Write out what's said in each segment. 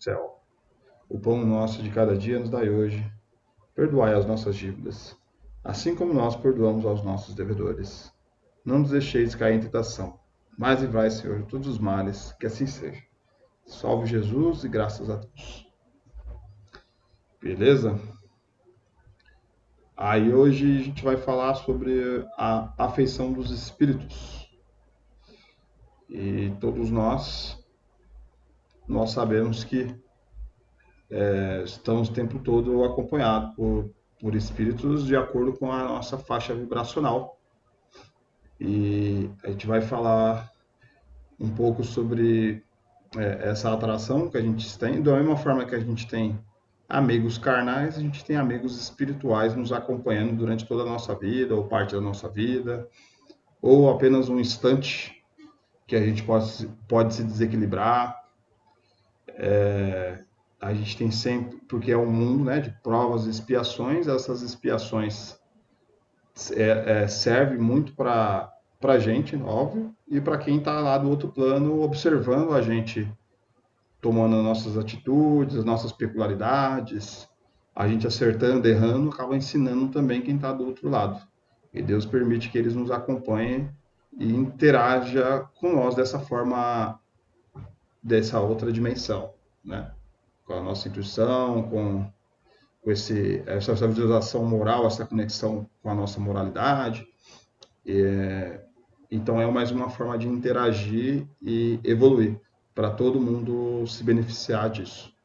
céu. O pão nosso de cada dia nos dai hoje. Perdoai as nossas dívidas, assim como nós perdoamos aos nossos devedores. Não nos deixeis cair em tentação, mas livrai, Senhor, de todos os males, que assim seja. Salve Jesus e graças a Deus. Beleza? Aí hoje a gente vai falar sobre a afeição dos espíritos. E todos nós sabemos que estamos o tempo todo acompanhados por espíritos de acordo com a nossa faixa vibracional. E a gente vai falar um pouco sobre essa atração que a gente tem. Da mesma forma que a gente tem amigos carnais, a gente tem amigos espirituais nos acompanhando durante toda a nossa vida, ou parte da nossa vida, ou apenas um instante que a gente pode se desequilibrar. A gente tem sempre, porque é um mundo, né, de provas e expiações. Essas expiações servem muito para a gente, óbvio, e para quem está lá do outro plano observando a gente tomando as nossas atitudes, as nossas peculiaridades, a gente acertando, errando, acaba ensinando também quem está do outro lado. E Deus permite que eles nos acompanhem e interaja com nós dessa forma, dessa outra dimensão, né? Com a nossa intuição, com essa visualização moral, essa conexão com a nossa moralidade. Então é mais uma forma de interagir e evoluir, para todo mundo se beneficiar disso.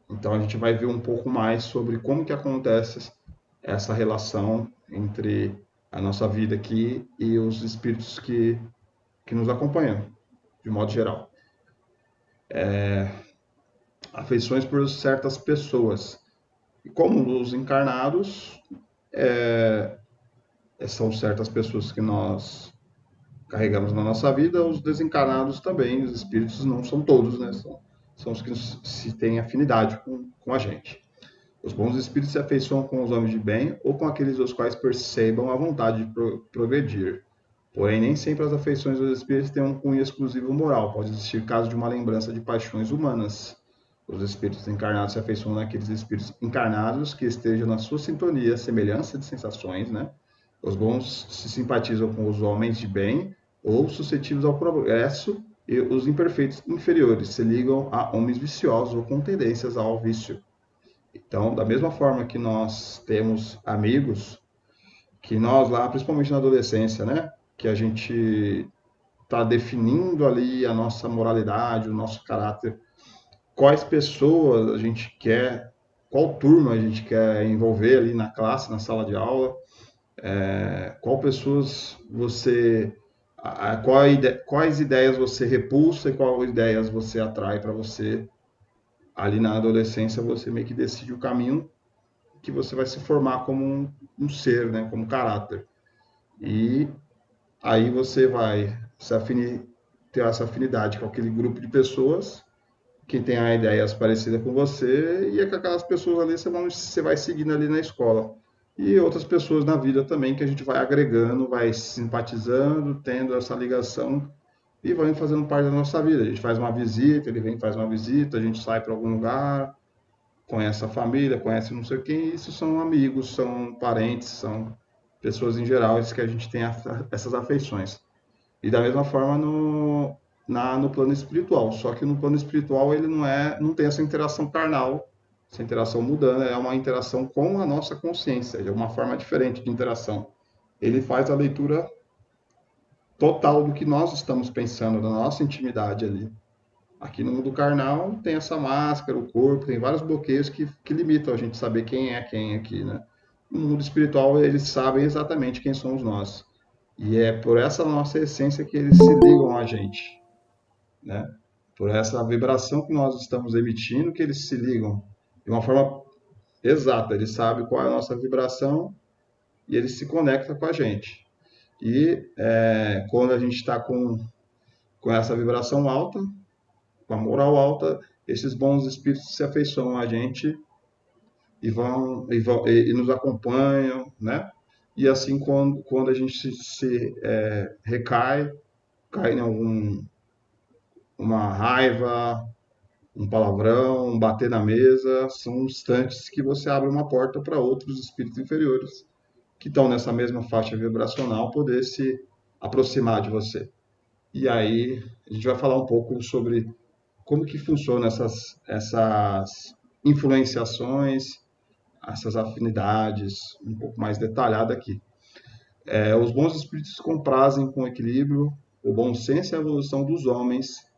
Então a gente vai ver um pouco mais sobre como que acontece essa relação entre a nossa vida aqui e os espíritos que nos acompanham, de modo geral. Afeições por certas pessoas. E como os encarnados, são certas pessoas que nós carregamos na nossa vida, os desencarnados também, os espíritos não são todos, né? São os que se têm afinidade com a gente. Os bons espíritos se afeiçoam com os homens de bem ou com aqueles os quais percebam a vontade de progredir. Porém, nem sempre as afeições dos espíritos têm um cunho exclusivo moral. Pode existir caso de uma lembrança de paixões humanas. Os espíritos encarnados se afeiçoam naqueles espíritos encarnados que estejam na sua sintonia, semelhança de sensações, né? Os bons se simpatizam com os homens de bem ou suscetíveis ao progresso, e os imperfeitos inferiores se ligam a homens viciosos ou com tendências ao vício. Então, da mesma forma que nós temos amigos, que nós lá, principalmente na adolescência, né, que a gente está definindo ali a nossa moralidade, o nosso caráter, quais pessoas a gente quer, qual turma a gente quer envolver ali na classe, na sala de aula, qual pessoas você, quais ideias você repulsa e quais ideias você atrai para você. Ali na adolescência você meio que decide o caminho que você vai se formar como um ser, né, como caráter. E aí você vai ter essa afinidade com aquele grupo de pessoas que tem ideias parecidas com você, e é com aquelas pessoas ali você vai seguindo ali na escola. E outras pessoas na vida também que a gente vai agregando, vai simpatizando, tendo essa ligação e vai fazendo parte da nossa vida. A gente faz uma visita, ele vem faz uma visita, a gente sai para algum lugar, conhece a família, conhece não sei quem, isso são amigos, são parentes, são pessoas em geral que a gente tem essas afeições. E da mesma forma no plano espiritual, só que no plano espiritual ele não tem essa interação carnal, essa interação mudando, é uma interação com a nossa consciência, é uma forma diferente de interação. Ele faz a leitura total do que nós estamos pensando, da nossa intimidade ali. Aqui no mundo carnal tem essa máscara, o corpo, tem vários bloqueios que limitam a gente saber quem é quem aqui, né? No mundo espiritual eles sabem exatamente quem somos nós. E é por essa nossa essência que eles se ligam a gente, né? Por essa vibração que nós estamos emitindo que eles se ligam de uma forma exata. Eles sabem qual é a nossa vibração e eles se conectam com a gente. E quando a gente está com essa vibração alta, com a moral alta, esses bons espíritos se afeiçoam a gente e nos acompanham, né? E assim, quando a gente recai, cai em uma raiva, Um palavrão, um bater na mesa, são instantes que você abre uma porta para outros espíritos inferiores que estão nessa mesma faixa vibracional poder se aproximar de você. E aí a gente vai falar um pouco sobre como que funcionam essas influenciações, essas afinidades, um pouco mais detalhado aqui. Os bons espíritos comprazem com equilíbrio o bom senso e a evolução dos homens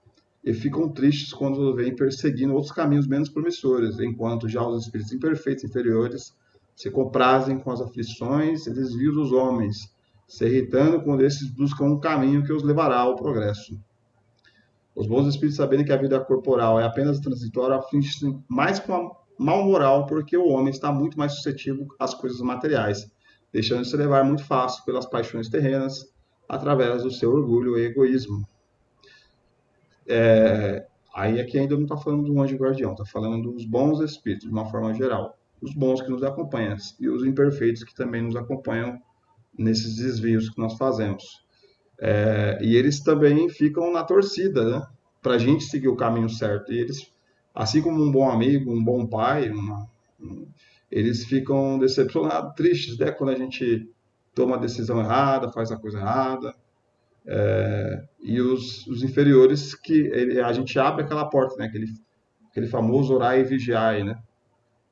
e ficam tristes quando vêm perseguindo outros caminhos menos promissores, enquanto já os espíritos imperfeitos inferiores se comprazem com as aflições e desvios dos homens, se irritando quando esses buscam um caminho que os levará ao progresso. Os bons espíritos, sabendo que a vida corporal é apenas transitória, afligem-se mais com a mal moral, porque o homem está muito mais suscetível às coisas materiais, deixando de se levar muito fácil pelas paixões terrenas, através do seu orgulho e egoísmo. Aí aqui ainda não está falando do anjo guardião, está falando dos bons espíritos, de uma forma geral. Os bons que nos acompanham e os imperfeitos que também nos acompanham nesses desvios que nós fazemos. E eles também ficam na torcida, né? Para a gente seguir o caminho certo. E eles, assim como um bom amigo, um bom pai, eles ficam decepcionados, tristes, né? Quando a gente toma a decisão errada, faz a coisa errada. E os inferiores a gente abre aquela porta, né? Aquele famoso orar e vigiar, né?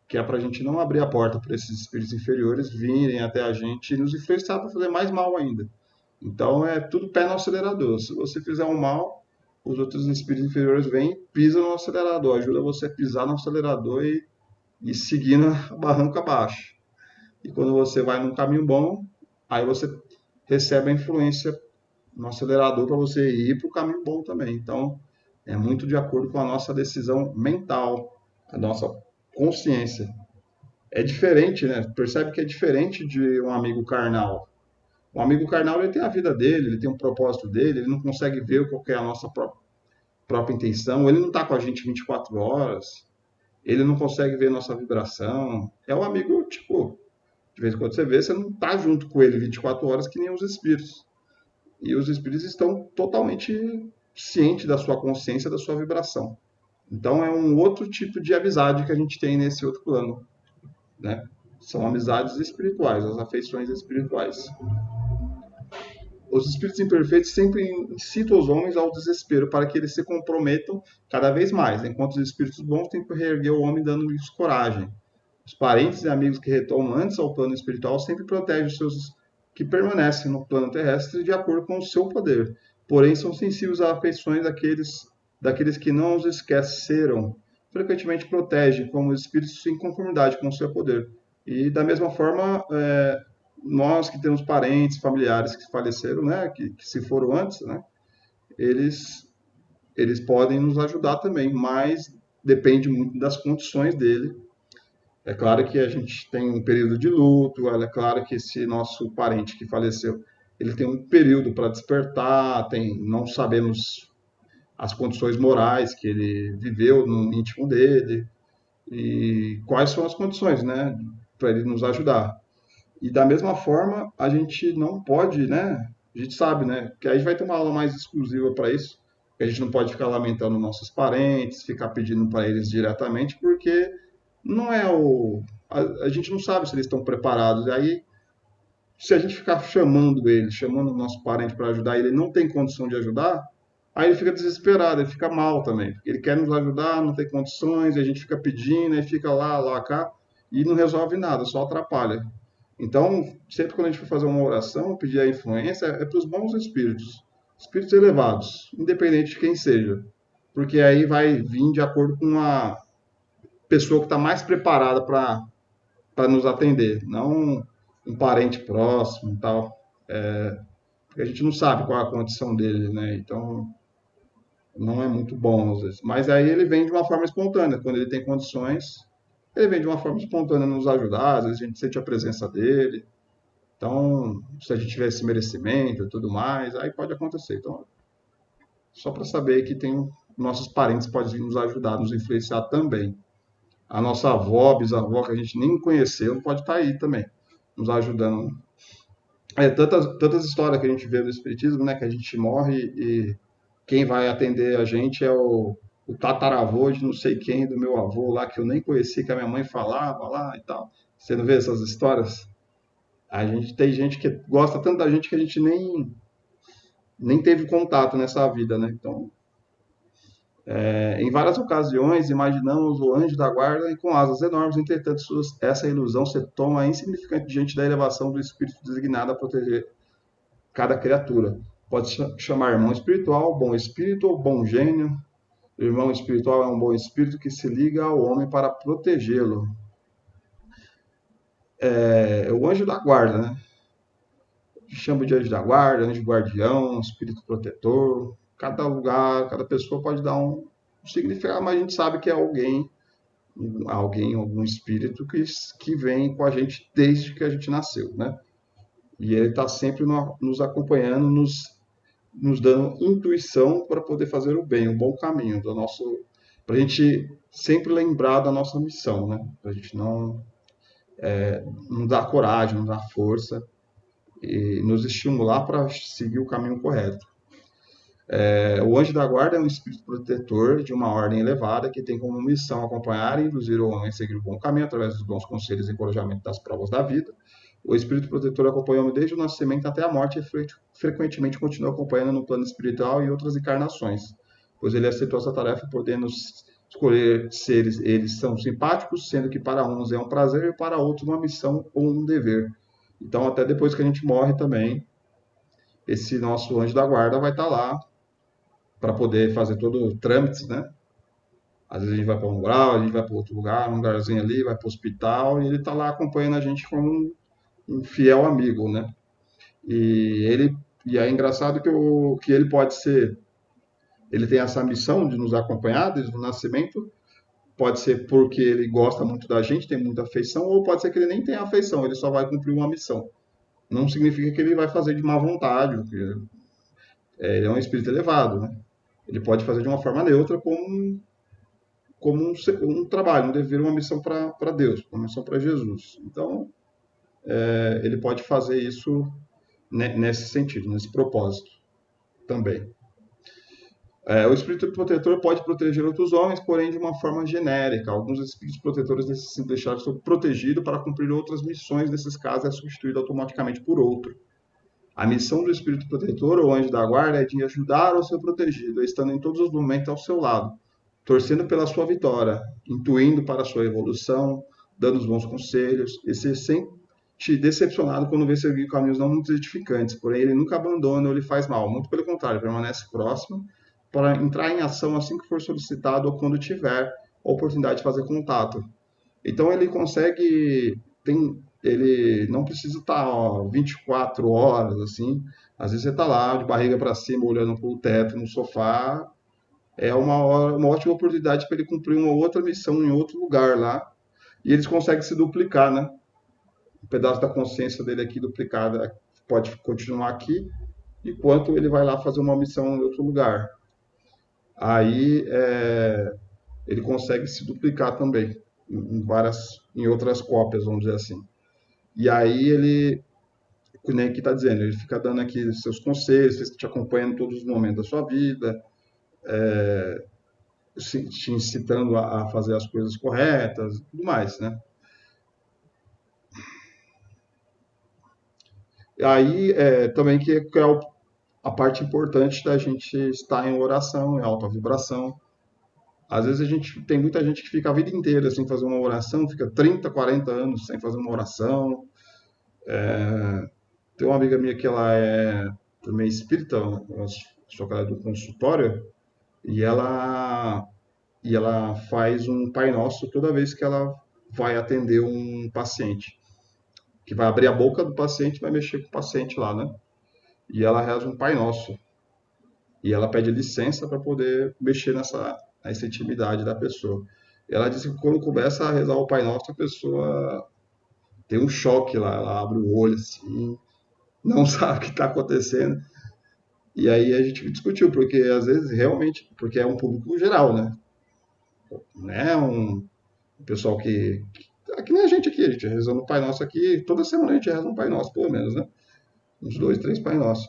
Que é para a gente não abrir a porta para esses espíritos inferiores virem até a gente e nos influenciar para fazer mais mal ainda. Então é tudo pé no acelerador. Se você fizer um mal, os outros espíritos inferiores vêm e pisam no acelerador, ajuda você a pisar no acelerador e seguindo a barranca abaixo. E quando você vai num caminho bom, aí você recebe a influência no acelerador para você ir para o caminho bom também. Então é muito de acordo com a nossa decisão mental, a nossa consciência. É diferente, né? Percebe que é diferente de um amigo carnal. O amigo carnal ele tem a vida dele, ele tem um propósito dele, ele não consegue ver qual é a nossa própria intenção, ele não está com a gente 24 horas, ele não consegue ver nossa vibração. É um amigo, tipo, de vez em quando você vê, você não está junto com ele 24 horas que nem os espíritos. E os espíritos estão totalmente cientes da sua consciência, da sua vibração. Então é um outro tipo de amizade que a gente tem nesse outro plano, né? São amizades espirituais, as afeições espirituais. Os espíritos imperfeitos sempre incitam os homens ao desespero para que eles se comprometam cada vez mais, enquanto os espíritos bons têm que reerguer o homem dando-lhes coragem. Os parentes e amigos que retornam antes ao plano espiritual sempre protegem os seus que permanecem no plano terrestre de acordo com o seu poder, porém são sensíveis às afeições daqueles que não os esqueceram. Frequentemente protegem como espíritos em conformidade com o seu poder. E da mesma forma, nós que temos parentes, familiares que faleceram, né, que se foram antes, né, eles, eles podem nos ajudar também, mas depende muito das condições dele. É claro que a gente tem um período de luto, é claro que esse nosso parente que faleceu, ele tem um período para despertar, não sabemos as condições morais que ele viveu no íntimo dele e quais são as condições, né, para ele nos ajudar. E da mesma forma, a gente não pode, né? A gente sabe, né? Que aí vai ter uma aula mais exclusiva para isso. Que a gente não pode ficar lamentando nossos parentes, ficar pedindo para eles diretamente, porque não é o. A gente não sabe se eles estão preparados. E aí, se a gente ficar chamando ele, chamando o nosso parente para ajudar, e ele não tem condição de ajudar, aí ele fica desesperado, ele fica mal também. Porque ele quer nos ajudar, não tem condições, e a gente fica pedindo, e fica lá, cá, e não resolve nada, só atrapalha. Então, sempre quando a gente for fazer uma oração, pedir a influência, é para os bons espíritos, espíritos elevados, independente de quem seja. Porque aí vai vir de acordo com a pessoa que está mais preparada para nos atender, não um parente próximo e tal. Porque a gente não sabe qual é a condição dele, né? Então, não é muito bom às vezes. Mas aí ele vem de uma forma espontânea. Quando ele tem condições, ele vem de uma forma espontânea nos ajudar. Às vezes a gente sente a presença dele. Então, se a gente tiver esse merecimento e tudo mais, aí pode acontecer. Então, só para saber que tem nossos parentes podem nos ajudar, nos influenciar também. A nossa avó, bisavó, que a gente nem conheceu, pode estar aí também, nos ajudando. Tantas histórias que a gente vê no Espiritismo, né? Que a gente morre e quem vai atender a gente é o o tataravô de não sei quem, do meu avô lá, que eu nem conhecia, que a minha mãe falava lá e tal. Você não vê essas histórias? A gente tem gente que gosta tanto da gente que a gente nem teve contato nessa vida, né? Então, em várias ocasiões, imaginamos o anjo da guarda e com asas enormes, entretanto, essa ilusão se toma insignificante diante da elevação do espírito designado a proteger cada criatura. Pode chamar irmão espiritual, bom espírito ou bom gênio. O irmão espiritual é um bom espírito que se liga ao homem para protegê-lo. É o anjo da guarda, né? Chama de anjo da guarda, anjo guardião, espírito protetor. Cada lugar, cada pessoa pode dar um significado, mas a gente sabe que é algum espírito que vem com a gente desde que a gente nasceu, né? E ele está sempre nos acompanhando, nos dando intuição para poder fazer o bem, o bom caminho do nosso, para a gente sempre lembrar da nossa missão, né? Para a gente não dar coragem, não dar força e nos estimular para seguir o caminho correto. O anjo da guarda é um espírito protetor de uma ordem elevada que tem como missão acompanhar e induzir o homem a seguir o bom caminho através dos bons conselhos e encorajamento das provas da vida. O espírito protetor acompanha o homem desde o nascimento até a morte e frequentemente continua acompanhando no plano espiritual e outras encarnações, pois ele aceitou essa tarefa podendo escolher se eles são simpáticos, sendo que para uns é um prazer e para outros uma missão ou um dever. Então, até depois que a gente morre também, esse nosso anjo da guarda vai estar lá para poder fazer todo o trâmite, né? Às vezes a gente vai para um grau, a gente vai para outro lugar, um lugarzinho ali, vai para o hospital, e ele está lá acompanhando a gente como um fiel amigo, né? E é engraçado que ele pode ser, ele tem essa missão de nos acompanhar desde o nascimento, pode ser porque ele gosta muito da gente, tem muita afeição, ou pode ser que ele nem tenha afeição, ele só vai cumprir uma missão. Não significa que ele vai fazer de má vontade, porque ele é um espírito elevado, né? Ele pode fazer de uma forma neutra, como um trabalho, um dever, uma missão para Deus, uma missão para Jesus. Então, ele pode fazer isso nesse sentido, nesse propósito também. O espírito protetor pode proteger outros homens, porém de uma forma genérica. Alguns espíritos protetores necessitam deixar o protegido para cumprir outras missões, nesses casos é substituído automaticamente por outro. A missão do espírito protetor ou anjo da guarda é de ajudar o seu protegido, estando em todos os momentos ao seu lado, torcendo pela sua vitória, intuindo para a sua evolução, dando os bons conselhos, e se sente decepcionado quando vê seguir caminhos não muito edificantes, porém ele nunca abandona ou lhe faz mal, muito pelo contrário, permanece próximo para entrar em ação assim que for solicitado ou quando tiver a oportunidade de fazer contato. Então ele consegue, ele não precisa estar 24 horas assim, às vezes você está lá de barriga para cima olhando para o teto no sofá, é uma ótima oportunidade para ele cumprir uma outra missão em outro lugar lá, e eles conseguem se duplicar, né? Um pedaço da consciência dele aqui duplicada pode continuar aqui, enquanto ele vai lá fazer uma missão em outro lugar. Aí ele consegue se duplicar também em outras cópias, vamos dizer assim. E aí ele, nem que está dizendo, ele fica dando aqui seus conselhos, te acompanhando em todos os momentos da sua vida, te incitando a fazer as coisas corretas e tudo mais, né? E aí também que é a parte importante da gente estar em oração, em alta vibração. Às vezes tem muita gente que fica a vida inteira sem fazer uma oração, fica 30, 40 anos sem fazer uma oração. Tem uma amiga minha que ela é também espírita, só que ela é do consultório, e ela faz um Pai Nosso toda vez que ela vai atender um paciente. Que vai abrir a boca do paciente e vai mexer com o paciente lá, né? E ela reza um Pai Nosso. E ela pede licença para poder mexer nessa intimidade da pessoa. Ela disse que quando começa a rezar o Pai Nosso, a pessoa tem um choque lá, ela abre o olho assim, não sabe o que está acontecendo. E aí a gente discutiu, porque às vezes realmente, porque é um público geral, né? Não é um pessoal que nem a gente aqui, a gente rezando o Pai Nosso aqui, toda semana a gente reza um Pai Nosso, pelo menos, né? Uns 2, 3 Pai Nossos.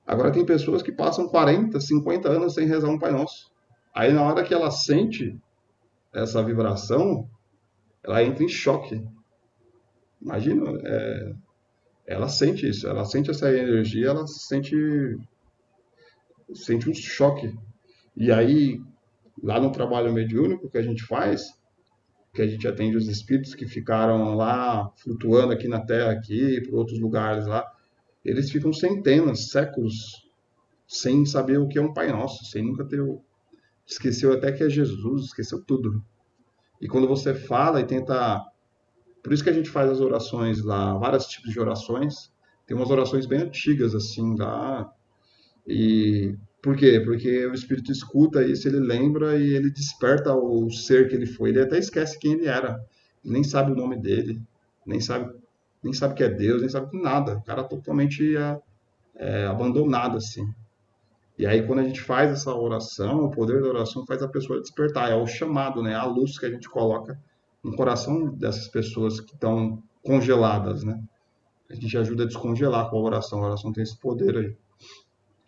Agora tem pessoas que passam 40, 50 anos sem rezar um Pai Nosso. Aí na hora que ela sente essa vibração, ela entra em choque. Imagina, ela sente isso, ela sente essa energia, ela sente um choque. E aí, lá no trabalho mediúnico que a gente faz, que a gente atende os espíritos que ficaram lá flutuando aqui na Terra, aqui, por outros lugares lá, eles ficam centenas, séculos, sem saber o que é um Pai Nosso, sem nunca ter. Esqueceu até que é Jesus, esqueceu tudo. E quando você fala e tenta. Por isso que a gente faz as orações lá, vários tipos de orações. Tem umas orações bem antigas, assim, lá. E por quê? Porque o espírito escuta isso, ele lembra e ele desperta o ser que ele foi. Ele até esquece quem ele era. Nem sabe o nome dele, nem sabe, nem sabe que é Deus, nem sabe nada. O cara totalmente abandonado, assim. E aí, quando a gente faz essa oração, o poder da oração faz a pessoa despertar. É o chamado, né? A luz que a gente coloca no coração dessas pessoas que estão congeladas, né? A gente ajuda a descongelar com a oração. A oração tem esse poder aí.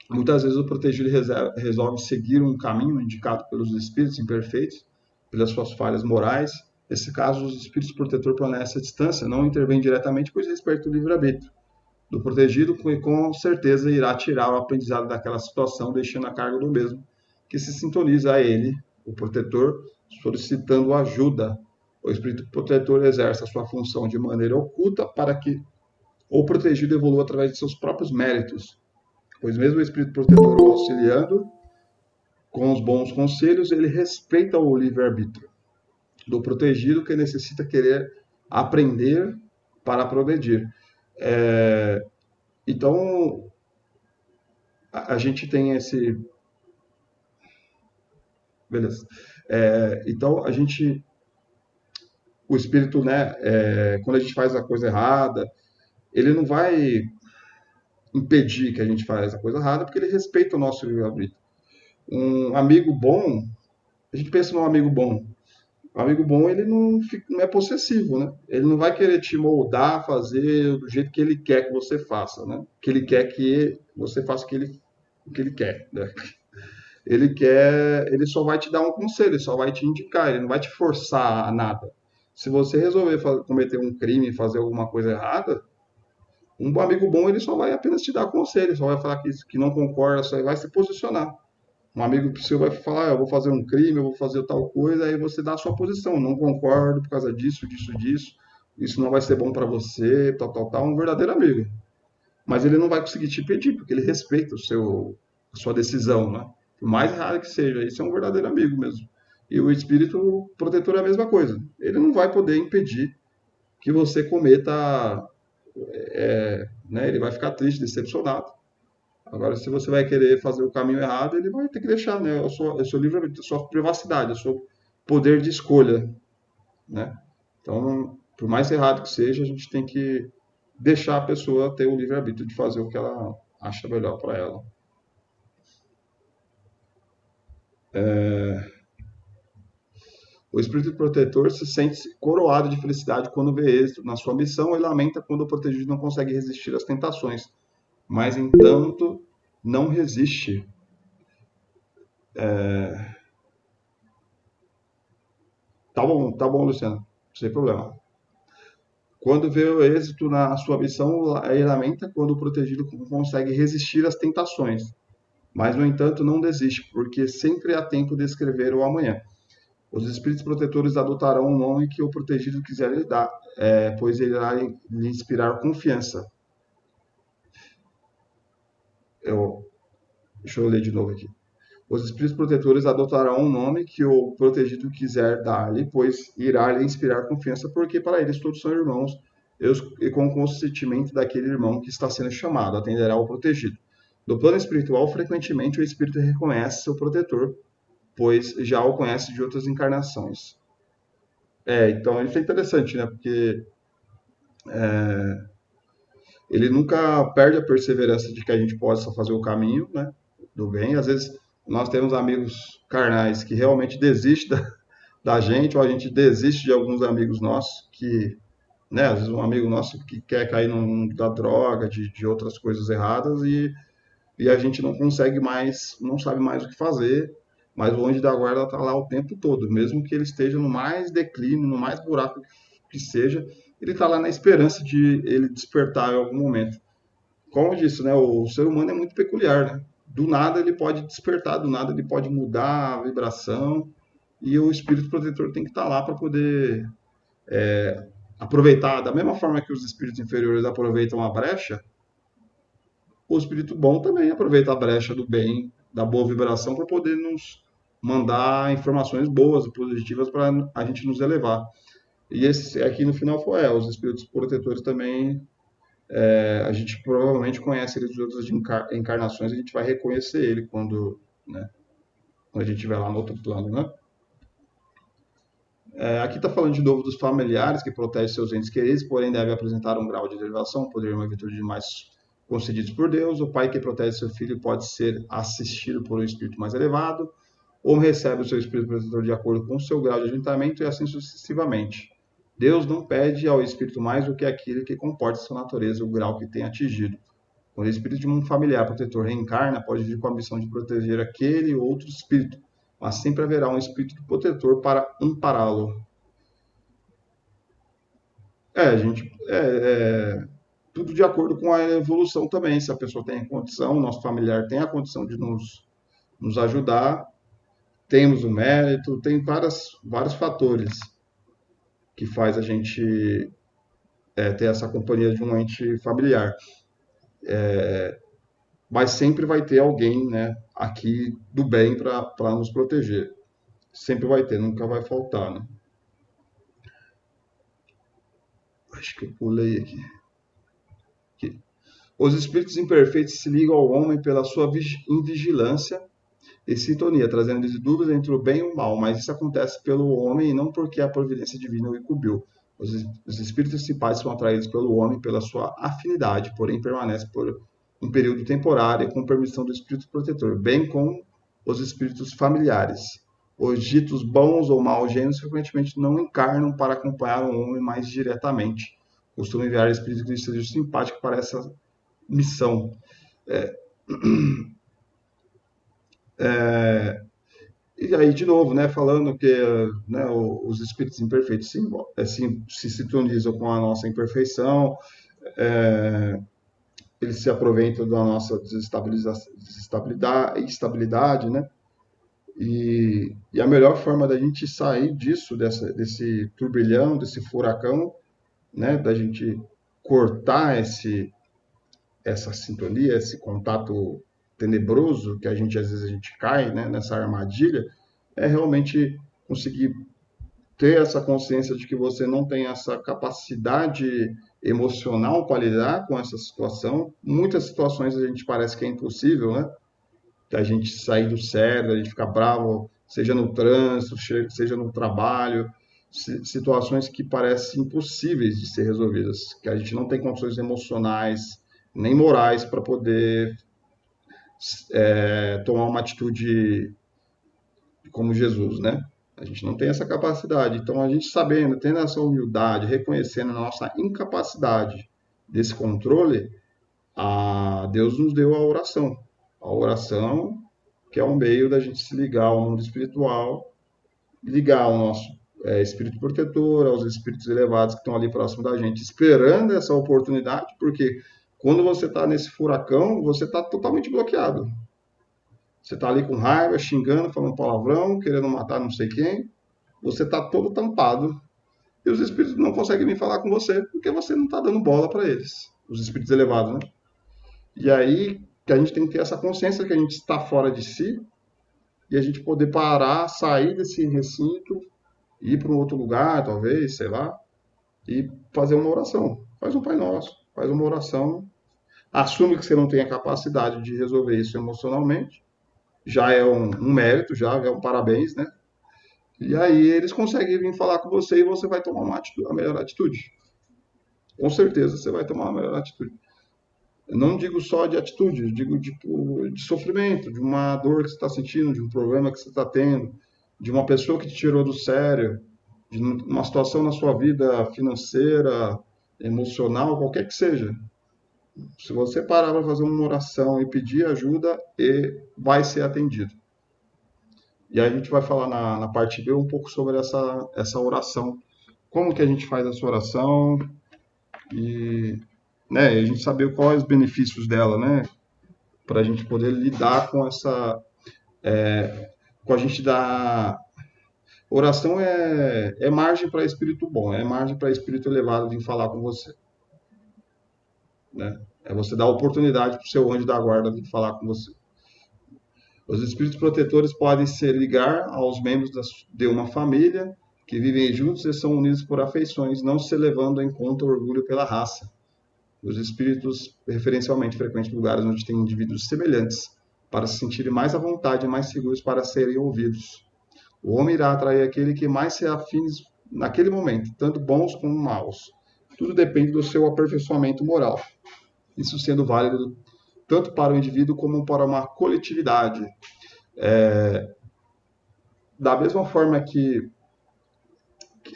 Muitas vezes o protegido resolve seguir um caminho indicado pelos espíritos imperfeitos, pelas suas falhas morais. Nesse caso, os espíritos protetores permanecem à distância, não intervêm diretamente, pois respeitam o livre-arbítrio do protegido e com certeza irá tirar o aprendizado daquela situação, deixando a carga do mesmo, que se sintoniza a ele, o protetor, solicitando ajuda. O espírito protetor exerce a sua função de maneira oculta para que o protegido evolua através de seus próprios méritos, pois mesmo o espírito protetor o auxiliando com os bons conselhos, ele respeita o livre-arbítrio do protegido que necessita querer aprender para progredir. Então, a gente tem esse. Beleza. Então, a gente. O espírito, né? Quando a gente faz a coisa errada, ele não vai impedir que a gente faça a coisa errada, porque ele respeita o nosso livre-arbítrio. Um amigo bom, a gente pensa num amigo bom. O amigo bom, ele não é possessivo, né? Ele não vai querer te moldar, fazer do jeito que ele quer que você faça, né? Que ele quer que você faça o que ele quer, né? Ele só vai te dar um conselho, ele só vai te indicar, ele não vai te forçar a nada. Se você resolver cometer um crime, fazer alguma coisa errada, um amigo bom ele só vai apenas te dar conselho, só vai falar que não concorda, só vai se posicionar. Um amigo seu vai falar, eu vou fazer um crime, eu vou fazer tal coisa, aí você dá a sua posição, não concordo por causa disso, disso, disso, isso não vai ser bom para você, tal, tal, tal, um verdadeiro amigo. Mas ele não vai conseguir te pedir, porque ele respeita a sua decisão, né? Por mais raro que seja, isso é um verdadeiro amigo mesmo. E o espírito protetor é a mesma coisa. Ele não vai poder impedir que você cometa, né? Ele vai ficar triste, decepcionado. Agora, se você vai querer fazer o caminho errado, ele vai ter que deixar, né? Eu sou livre, a sua privacidade, eu sou poder de escolha, né? Então, por mais errado que seja, a gente tem que deixar a pessoa ter o livre-arbítrio de fazer o que ela acha melhor para ela. O espírito protetor se sente coroado de felicidade quando vê êxito na sua missão e lamenta quando o protegido não consegue resistir às tentações, mas, entanto, não resiste. Tá bom, Luciano, sem problema. Quando vê o êxito na sua missão, ele lamenta quando o protegido consegue resistir às tentações, mas, no entanto, não desiste, porque sempre há tempo de escrever o amanhã. Os espíritos protetores adotarão o nome que o protegido quiser lhe dar, pois ele irá lhe inspirar confiança. Eu, Deixa eu ler de novo aqui. Os espíritos protetores adotarão o nome que o protegido quiser dar-lhe, pois irá lhe inspirar confiança, porque para eles todos são irmãos, e com o consentimento daquele irmão que está sendo chamado, atenderá ao protegido. No plano espiritual, frequentemente o espírito reconhece seu protetor, pois já o conhece de outras encarnações. Então isso é interessante, né? Porque ele nunca perde a perseverança de que a gente possa fazer o caminho, né, do bem. Às vezes nós temos amigos carnais que realmente desistem da gente, ou a gente desiste de alguns amigos nossos que, né, às vezes um amigo nosso que quer cair da droga, de outras coisas erradas, e a gente não consegue mais, não sabe mais o que fazer. mas o anjo da guarda está lá o tempo todo, mesmo que ele esteja no mais declínio, no mais buraco que seja, ele está lá na esperança de ele despertar em algum momento. Como eu disse, né, o ser humano é muito peculiar, né? Do nada ele pode despertar, do nada ele pode mudar a vibração, e o espírito protetor tem que estar lá para poder aproveitar, da mesma forma que os espíritos inferiores aproveitam a brecha, o espírito bom também aproveita a brecha do bem, da boa vibração, para poder nos mandar informações boas e positivas para a gente nos elevar. E esse aqui no final foi, os espíritos protetores também, a gente provavelmente conhece eles de outras encarnações, a gente vai reconhecer ele quando, né, quando a gente estiver lá no outro plano, né? Aqui está falando de novo dos familiares que protegem seus entes queridos, porém devem apresentar um grau de elevação, poder e uma virtude demais concedidos por Deus. O pai que protege seu filho pode ser assistido por um espírito mais elevado, ou recebe o seu espírito protetor de acordo com o seu grau de adiantamento e assim sucessivamente. Deus não pede ao espírito mais do que aquilo que comporta sua natureza, o grau que tem atingido. Quando o espírito de um familiar protetor reencarna, pode vir com a missão de proteger aquele ou outro espírito, mas sempre haverá um espírito protetor para ampará-lo. A gente tudo de acordo com a evolução também. Se a pessoa tem a condição, o nosso familiar tem a condição de nos ajudar, temos o mérito, tem vários fatores que faz a gente ter essa companhia de um ente familiar. Mas sempre vai ter alguém, né, aqui do bem para nos proteger. Sempre vai ter, nunca vai faltar, né? Acho que eu pulei aqui. Os espíritos imperfeitos se ligam ao homem pela sua invigilância e sintonia, trazendo-lhes dúvidas entre o bem e o mal, mas isso acontece pelo homem e não porque a providência divina o incumbiu. Os espíritos principais são atraídos pelo homem pela sua afinidade, porém permanecem por um período temporário com permissão do espírito protetor, bem como os espíritos familiares. Os ditos bons ou maus gênios frequentemente não encarnam para acompanhar o homem mais diretamente. Costumam enviar espíritos que sejam simpáticos para essa missão. E aí, de novo, né, falando que, né, os espíritos imperfeitos se sintonizam com a nossa imperfeição, eles se aproveitam da nossa estabilidade, né? E a melhor forma da gente sair disso, desse turbilhão, desse furacão, né, da gente cortar essa sintonia, esse contato tenebroso que às vezes a gente cai, né, nessa armadilha, é realmente conseguir ter essa consciência de que você não tem essa capacidade emocional para lidar com essa situação. Muitas situações a gente parece que é impossível, né? Que a gente sair do sério, a gente ficar bravo, seja no trânsito, seja no trabalho, situações que parecem impossíveis de ser resolvidas, que a gente não tem condições emocionais nem morais para poder tomar uma atitude como Jesus, né? A gente não tem essa capacidade. Então, a gente sabendo, tendo essa humildade, reconhecendo a nossa incapacidade desse controle, Deus nos deu a oração. A oração, que é um meio da gente se ligar ao mundo espiritual, ligar ao nosso espírito protetor, aos espíritos elevados que estão ali próximo da gente, esperando essa oportunidade, porque quando você está nesse furacão, você está totalmente bloqueado. Você está ali com raiva, xingando, falando palavrão, querendo matar não sei quem. Você está todo tampado. E os espíritos não conseguem nem falar com você, porque você não está dando bola para eles. Os espíritos elevados, né? E aí que a gente tem que ter essa consciência que a gente está fora de si e a gente poder parar, sair desse recinto, ir para um outro lugar, talvez, sei lá, e fazer uma oração. Faz um Pai Nosso, faz uma oração. Assume que você não tem a capacidade de resolver isso emocionalmente. Já é um mérito, já é um parabéns, né? E aí eles conseguem vir falar com você e você vai tomar a melhor atitude. Com certeza você vai tomar a melhor atitude. Eu não digo só de atitude, digo de sofrimento, de uma dor que você está sentindo, de um problema que você está tendo, de uma pessoa que te tirou do sério, de uma situação na sua vida financeira, emocional, qualquer que seja. Se você parar para fazer uma oração e pedir ajuda, vai ser atendido. E aí a gente vai falar na parte B um pouco sobre essa oração. Como que a gente faz essa oração e, né, a gente saber quais os benefícios dela, né? Para a gente poder lidar com com a gente dar. Oração é margem para espírito bom, é margem para espírito elevado vir falar com você, né? É você dar oportunidade para o seu anjo da guarda vir falar com você. Os espíritos protetores podem se ligar aos membros de uma família que vivem juntos e são unidos por afeições, não se levando em conta o orgulho pela raça. Os espíritos preferencialmente frequentam lugares onde tem indivíduos semelhantes, para se sentirem mais à vontade e mais seguros para serem ouvidos. O homem irá atrair aquele que mais se afines naquele momento, tanto bons como maus. Tudo depende do seu aperfeiçoamento moral. Isso sendo válido tanto para o indivíduo como para uma coletividade. Da mesma forma que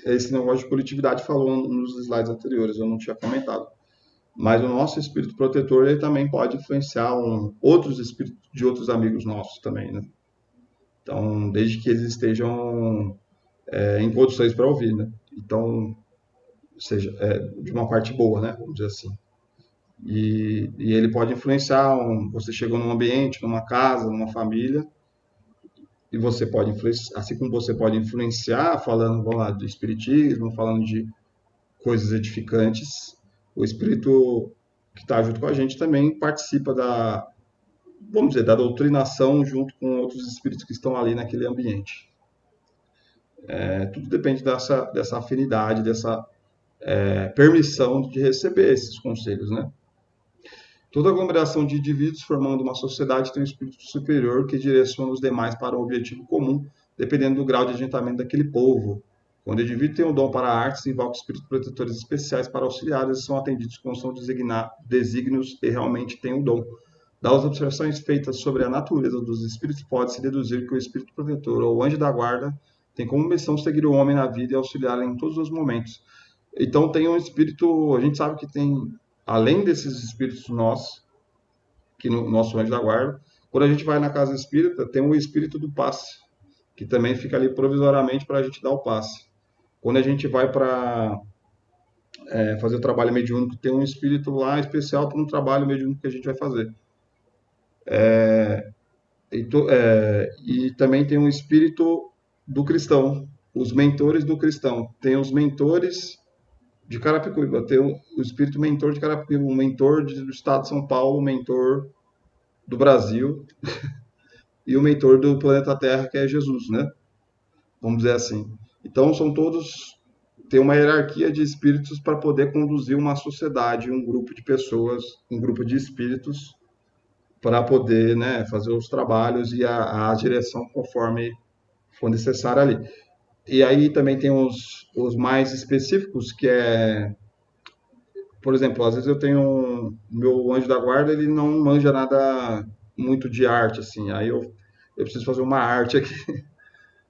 esse negócio de coletividade falou nos slides anteriores, eu não tinha comentado. Mas o nosso espírito protetor ele também pode influenciar outros espíritos de outros amigos nossos também, né? Então, desde que eles estejam em condições para ouvir, né? Então, ou seja, de uma parte boa, né? Vamos dizer assim. E ele pode influenciar. Você chegou num ambiente, numa casa, numa família, e você pode influenciar, assim como você pode influenciar, falando, vamos lá, de espiritismo, falando de coisas edificantes, o espírito que está junto com a gente também participa vamos dizer, da doutrinação junto com outros espíritos que estão ali naquele ambiente. Tudo depende dessa afinidade, dessa permissão de receber esses conselhos, né? Toda aglomeração de indivíduos formando uma sociedade tem um espírito superior que direciona os demais para um objetivo comum, dependendo do grau de adiantamento daquele povo. Quando o indivíduo tem um dom para a arte, se invoca espíritos protetores especiais para auxiliar, eles são atendidos quando são desígnios e realmente têm o dom. Das observações feitas sobre a natureza dos espíritos, pode-se deduzir que o espírito protetor ou o anjo da guarda tem como missão seguir o homem na vida e auxiliá-lo em todos os momentos. Então tem um espírito, a gente sabe que tem, além desses espíritos nossos, que no nosso anjo da guarda, quando a gente vai na casa espírita, tem o espírito do passe, que também fica ali provisoriamente para a gente dar o passe. Quando a gente vai para fazer o trabalho mediúnico, tem um espírito lá especial para um trabalho mediúnico que a gente vai fazer. E também tem um espírito do cristão, os mentores do cristão. Tem os mentores de Carapicuíba, tem o espírito mentor de Carapicuíba, um mentor do estado de São Paulo, um mentor do Brasil e o mentor do planeta Terra, que é Jesus, né? Vamos dizer assim. Então, são todos. Tem uma hierarquia de espíritos para poder conduzir uma sociedade, um grupo de pessoas, um grupo de espíritos, para poder, né, fazer os trabalhos e a direção conforme for necessário ali. E aí também tem os mais específicos, que é, por exemplo, às vezes eu tenho meu anjo da guarda, ele não manja nada muito de arte, assim, aí eu preciso fazer uma arte aqui,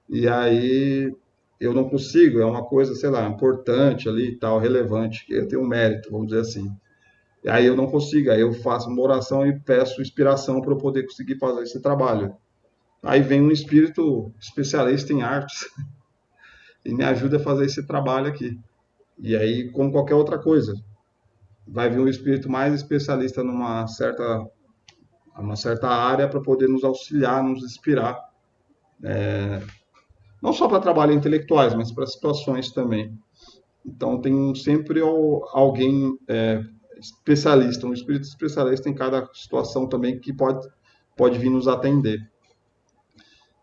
e aí eu não consigo, é uma coisa, sei lá, importante ali e tal, relevante, que eu tenho um mérito, vamos dizer assim. E aí eu não consigo, aí eu faço uma oração e peço inspiração para eu poder conseguir fazer esse trabalho. Aí vem um espírito especialista em artes e me ajuda a fazer esse trabalho aqui. E aí, como qualquer outra coisa, vai vir um espírito mais especialista numa certa área para poder nos auxiliar, nos inspirar, não só para trabalhos intelectuais, mas para situações também. Então tem sempre alguém especialista, um espírito especialista em cada situação também que pode vir nos atender.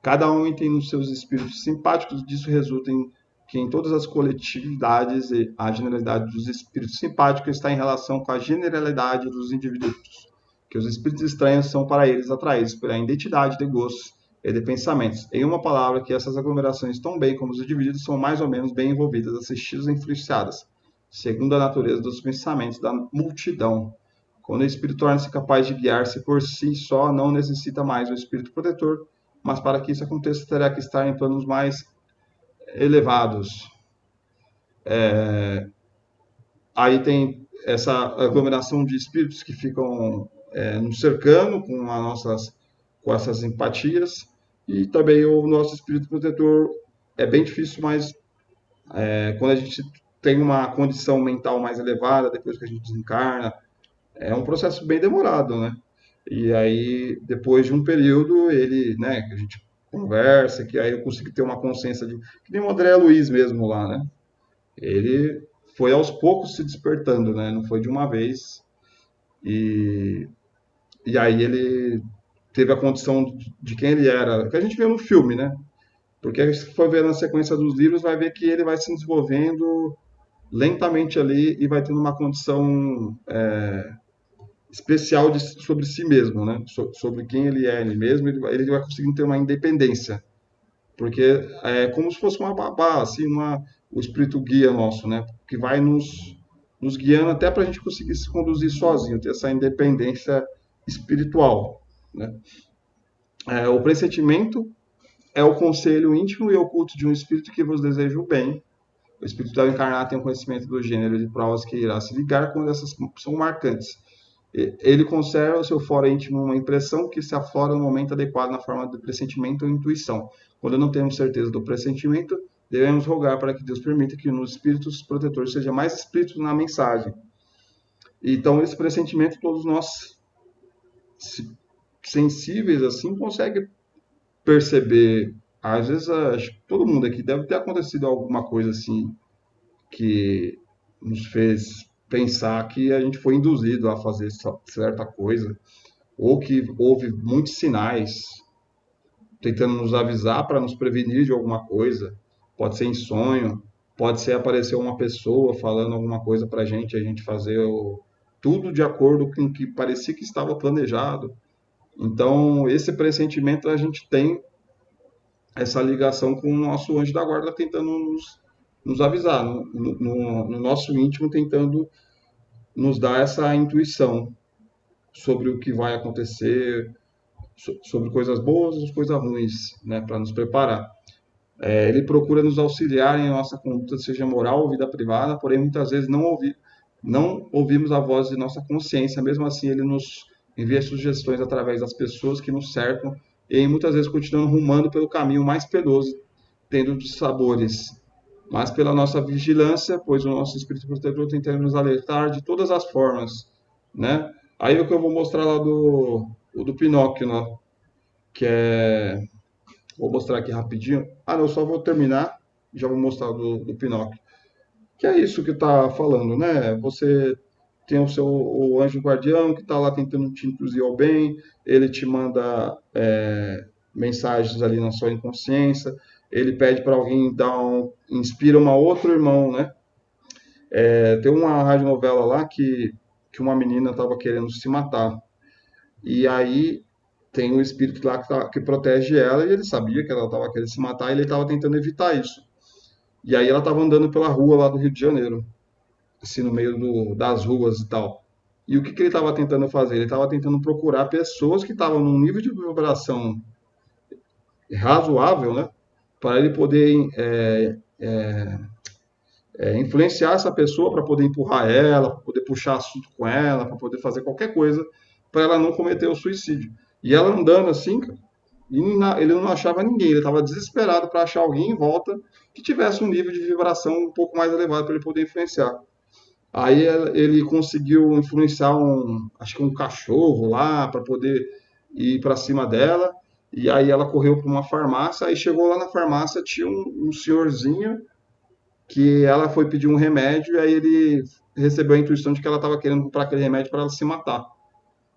Cada homem tem os seus espíritos simpáticos, disso resulta em que em todas as coletividades a generalidade dos espíritos simpáticos está em relação com a generalidade dos indivíduos, que os espíritos estranhos são para eles atraídos pela identidade de gostos e de pensamentos. Em uma palavra, que essas aglomerações, tão bem como os indivíduos, são mais ou menos bem envolvidas, assistidas e influenciadas, segundo a natureza dos pensamentos da multidão. Quando o espírito torna-se capaz de guiar-se por si só, não necessita mais o espírito protetor, mas para que isso aconteça, terá que estar em planos mais elevados. Aí tem essa aglomeração de espíritos que ficam nos cercando com essas simpatias, E também o nosso espírito protetor é bem difícil, mas quando a gente tem uma condição mental mais elevada, depois que a gente desencarna, é um processo bem demorado, né? E aí, depois de um período, ele, né, que a gente conversa, que aí eu consigo ter uma consciência de. Que nem o André Luiz mesmo lá, né? Ele foi aos poucos se despertando, né? Não foi de uma vez. E, e aí ele teve a condição de quem ele era, que a gente vê no filme, né? Porque se for ver na sequência dos livros, vai ver que ele vai se desenvolvendo lentamente ali e vai tendo uma condição especial sobre si mesmo, né? Sobre quem ele é ele mesmo, ele vai conseguindo ter uma independência. Porque é como se fosse uma babá, assim, o espírito guia nosso, né? Que vai nos guiando até para a gente conseguir se conduzir sozinho, ter essa independência espiritual, né? O pressentimento é o conselho íntimo e oculto de um espírito que vos deseja o bem. O espírito ao encarnar tem o conhecimento do gênero de provas que irá se ligar quando essas são marcantes. Ele conserva ao seu fora íntimo uma impressão que se aflora no momento adequado na forma de pressentimento ou intuição. Quando não temos certeza do pressentimento, devemos rogar para que Deus permita que nos espíritos protetores seja mais explícito na mensagem. Então, esse pressentimento, todos nós sensíveis assim, consegue perceber. Às vezes, acho que todo mundo aqui deve ter acontecido alguma coisa assim que nos fez pensar que a gente foi induzido a fazer certa coisa, ou que houve muitos sinais tentando nos avisar para nos prevenir de alguma coisa. Pode ser em sonho, pode ser aparecer uma pessoa falando alguma coisa para a gente fazer tudo de acordo com o que parecia que estava planejado. Então, esse pressentimento a gente tem essa ligação com o nosso anjo da guarda tentando nos avisar, no nosso íntimo tentando nos dar essa intuição sobre o que vai acontecer, sobre coisas boas e coisas ruins, né, para nos preparar. Ele procura nos auxiliar em nossa conduta, seja moral ou vida privada, porém muitas vezes não ouvimos a voz de nossa consciência, mesmo assim ele nos envia sugestões através das pessoas que nos cercam e muitas vezes continuando rumando pelo caminho mais penoso, tendo de sabores. Mas pela nossa vigilância, pois o nosso Espírito Protetor tenta nos alertar de todas as formas, né? Aí o que eu vou mostrar lá do Pinóquio, né? Que é... Vou mostrar aqui rapidinho. Ah, não, só vou terminar e já vou mostrar do Pinóquio. Que é isso que está falando, né? Você tem o anjo guardião que está lá tentando te induzir ao bem, ele te manda mensagens ali na sua inconsciência, ele pede para alguém inspira uma outro irmão, né? Tem uma radionovela lá que uma menina estava querendo se matar. E aí tem um espírito lá que protege ela e ele sabia que ela estava querendo se matar e ele estava tentando evitar isso. E aí ela estava andando pela rua lá do Rio de Janeiro, assim, no meio das ruas e tal. E o que ele estava tentando fazer? Ele estava tentando procurar pessoas que estavam num nível de vibração razoável, né? Para ele poder influenciar essa pessoa, para poder empurrar ela, para poder puxar assunto com ela, para poder fazer qualquer coisa, para ela não cometer o suicídio. E ela andando assim, e ele não achava ninguém, ele estava desesperado para achar alguém em volta que tivesse um nível de vibração um pouco mais elevado para ele poder influenciar. Aí ele conseguiu influenciar acho que um cachorro lá para poder ir para cima dela. E aí ela correu para uma farmácia. Aí chegou lá na farmácia, tinha um senhorzinho que ela foi pedir um remédio. E aí ele recebeu a intuição de que ela estava querendo comprar aquele remédio para ela se matar.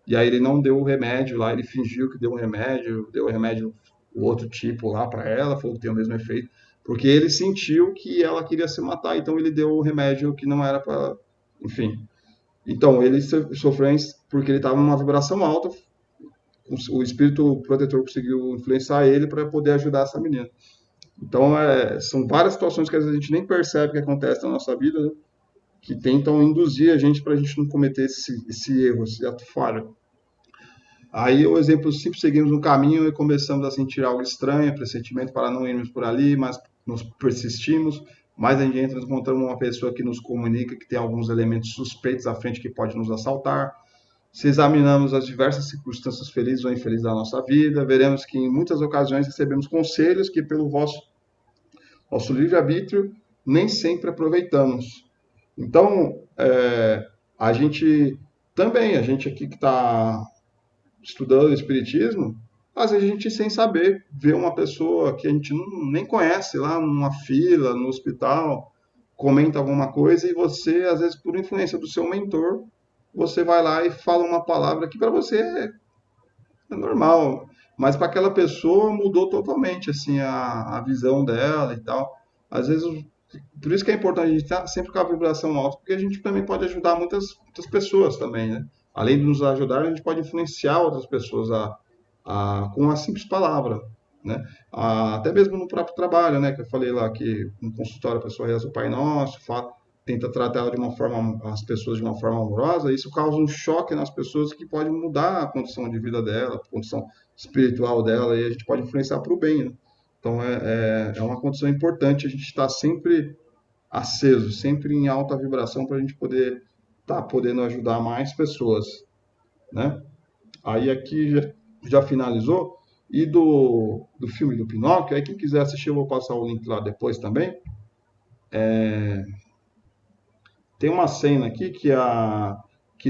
E aí ele não deu o remédio lá, ele fingiu que deu um remédio, deu o remédio o outro tipo lá para ela, falou que tem o mesmo efeito, porque ele sentiu que ela queria se matar, então ele deu o remédio que não era para, enfim. Então ele sofreu porque ele estava numa vibração alta, o espírito protetor conseguiu influenciar ele para poder ajudar essa menina. Então são várias situações que às vezes a gente nem percebe que acontece na nossa vida, né? Que tentam induzir a gente para a gente não cometer esse erro, esse ato falho. Aí o exemplo simples, seguimos um caminho e começamos a sentir algo estranho, pressentimento para não irmos por ali, mas nos persistimos. Mais adiante encontramos uma pessoa que nos comunica que tem alguns elementos suspeitos à frente que pode nos assaltar. Se examinamos as diversas circunstâncias felizes ou infelizes da nossa vida, veremos que em muitas ocasiões recebemos conselhos que, pelo nosso livre-arbítrio, nem sempre aproveitamos. Então, a gente também, a gente aqui que está estudando Espiritismo, às vezes a gente, sem saber, vê uma pessoa que a gente nem conhece lá numa fila, no hospital, comenta alguma coisa e você, às vezes, por influência do seu mentor, você vai lá e fala uma palavra que para você é normal, mas para aquela pessoa mudou totalmente assim a visão dela e tal. Às vezes, por isso que é importante a gente estar sempre com a vibração alta, porque a gente também pode ajudar muitas pessoas também, né? Além de nos ajudar, a gente pode influenciar outras pessoas com uma simples palavra, né? Até mesmo no próprio trabalho, né? Que eu falei lá que no consultório a pessoa reza o Pai Nosso, tenta tratar ela as pessoas de uma forma amorosa, isso causa um choque nas pessoas que pode mudar a condição de vida dela, a condição espiritual dela, e a gente pode influenciar para o bem, né? Então é uma condição importante a gente estar sempre aceso, sempre em alta vibração para a gente poder estar podendo ajudar mais pessoas, né? Aí aqui já finalizou. E do filme do Pinóquio, aí quem quiser assistir, eu vou passar o link lá depois também. Tem uma cena aqui que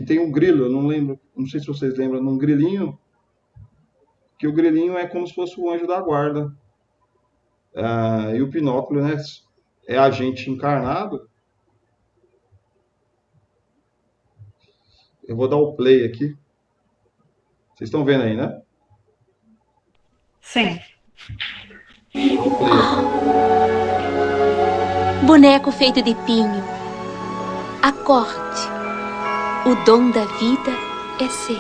tem um grilo, eu não lembro, não sei se vocês lembram, num grilinho, que o grilinho é como se fosse o anjo da guarda. E o Pinóquio, né, é agente encarnado. Eu vou dar o play aqui. Vocês estão vendo aí, né? Sim. Dá o play aqui. Boneco feito de pinho, acorde. O dom da vida é seu.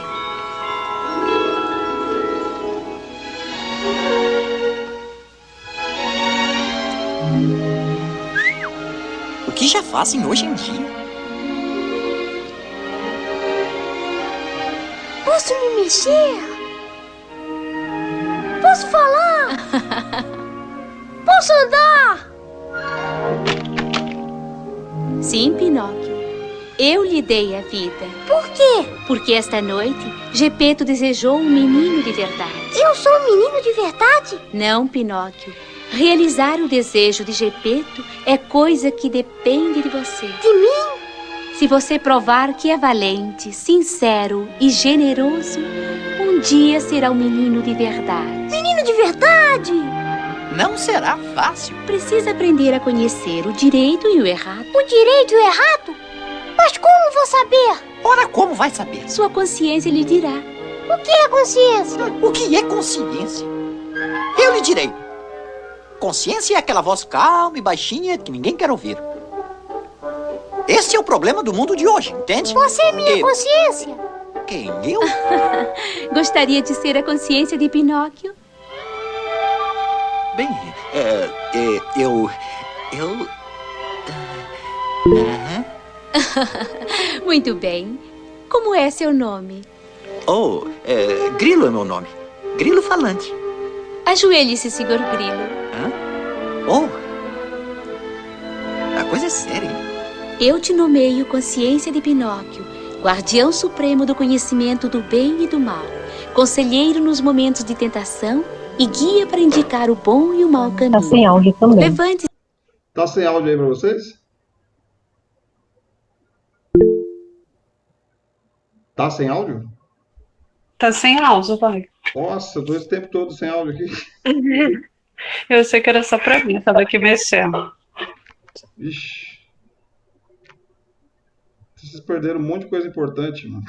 O que já fazem hoje em dia? Posso me mexer? Posso falar? Posso andar? Sim, Pinóquio. Eu lhe dei a vida. Por quê? Porque esta noite, Gepeto desejou um menino de verdade. Eu sou um menino de verdade? Não, Pinóquio. Realizar o desejo de Gepeto é coisa que depende de você. De mim? Se você provar que é valente, sincero e generoso, um dia será um menino de verdade. Menino de verdade? Não será fácil. Precisa aprender a conhecer o direito e o errado. O direito e o errado? Mas como vou saber? Ora, como vai saber? Sua consciência lhe dirá. O que é consciência? O que é consciência? Eu lhe direi. Consciência é aquela voz calma e baixinha que ninguém quer ouvir. Esse é o problema do mundo de hoje, entende? Você é minha consciência. Quem, eu? Gostaria de ser a consciência de Pinóquio? Bem, eu... Muito bem. Como é seu nome? Grilo é meu nome. Grilo falante. Ajoelhe-se, Sr. Grilo. A coisa é séria, hein? Eu te nomeio consciência de Pinóquio, guardião supremo do conhecimento do bem e do mal, conselheiro nos momentos de tentação e guia para indicar o bom e o mau caminho. Tá sem áudio também. Levante. Tá sem áudio aí para vocês? Tá sem áudio? Tá sem áudio, vai. Nossa, eu tô esse tempo todo sem áudio aqui. Eu sei que era só pra mim, tava aqui mexendo. Vixe. Vocês perderam um monte de coisa importante, mano.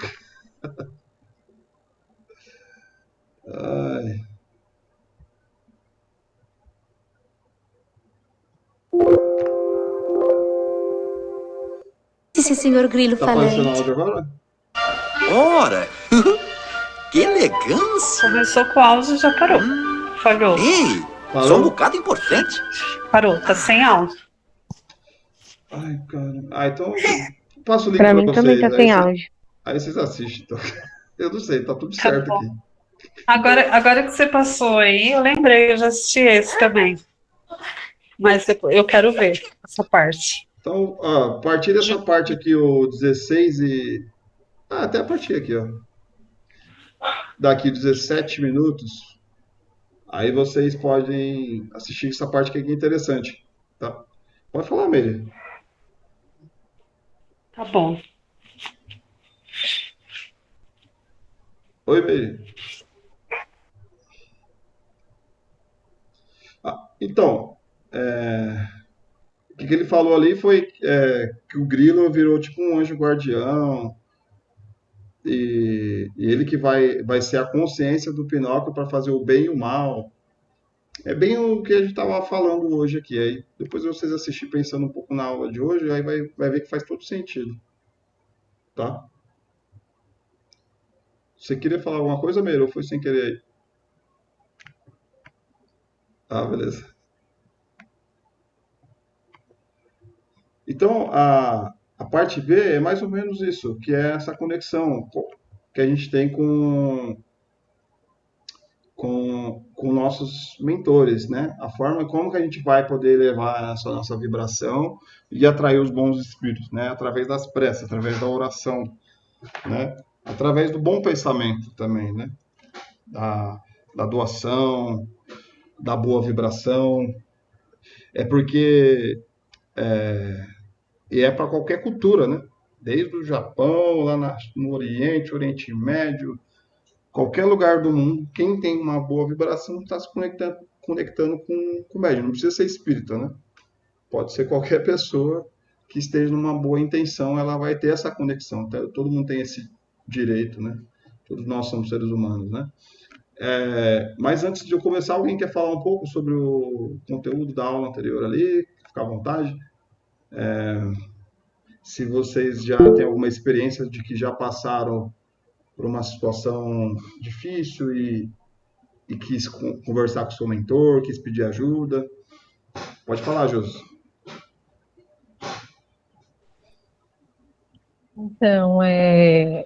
Ai. Esse Sr. Grilo Tá aparecendo falante. áudio agora? Ora! Que elegância! Começou com o áudio e já parou. Falhou. Ei, Parou? sou um bocado importante. Parou, tá sem áudio. Ai, cara. Então passo o link Pra pra mim vocês. também tá sem áudio. Aí vocês assistem. Então. Eu não sei, tá tudo Tá certo bom. aqui. Agora que você passou aí, eu lembrei, eu já assisti esse também. Mas depois, eu quero ver essa parte. Então, a partir dessa parte aqui, o 16 e... até a partir aqui, ó. daqui 17 minutos, aí vocês podem assistir essa parte que aqui é interessante, tá? Pode falar, Meire. Tá bom. Oi, Meire. Então, o que ele falou ali foi que o Grilo virou tipo um anjo guardião, e ele que vai ser a consciência do Pinóquio para fazer o bem e o mal. É bem o que a gente estava falando hoje aqui. Aí depois vocês assistirem pensando um pouco na aula de hoje, aí vai ver que faz todo sentido, tá? Você queria falar alguma coisa, Meiro, ou foi sem querer aí? Ah, beleza. Então, a parte B é mais ou menos isso, que é essa conexão que a gente tem com nossos mentores, né? A forma como que a gente vai poder elevar essa nossa vibração e atrair os bons espíritos, né? Através das preces, através da oração, né? Através do bom pensamento também, né? Da doação, da boa vibração. É porque é para qualquer cultura, né? Desde o Japão, lá no Oriente, Oriente Médio, qualquer lugar do mundo, quem tem uma boa vibração está se conectando com o médium. Não precisa ser espírita, né? Pode ser qualquer pessoa que esteja numa boa intenção, ela vai ter essa conexão. Então, todo mundo tem esse direito, né? Todos nós somos seres humanos, né? Mas antes de eu começar, alguém quer falar um pouco sobre o conteúdo da aula anterior ali? Fica à vontade. Se vocês já têm alguma experiência de que já passaram por uma situação difícil e quis conversar com o seu mentor, quis pedir ajuda. Pode falar, Josi. Então,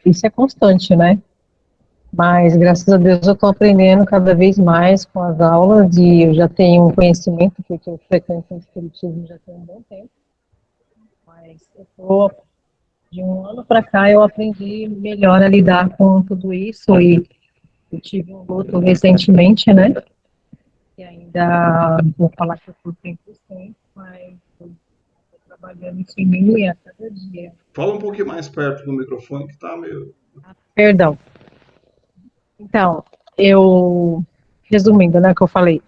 isso é constante, né? Mas, graças a Deus, eu estou aprendendo cada vez mais com as aulas e eu já tenho um conhecimento, porque eu frequento o Espiritismo já tem um bom tempo. Mas de um ano para cá, eu aprendi melhor a lidar com tudo isso e eu tive um luto recentemente, né? E ainda vou falar que eu estou 100%, mas estou trabalhando isso em mim a cada dia. Fala um pouquinho mais perto do microfone que tá meio... Perdão. Então, resumindo, né, o que eu falei,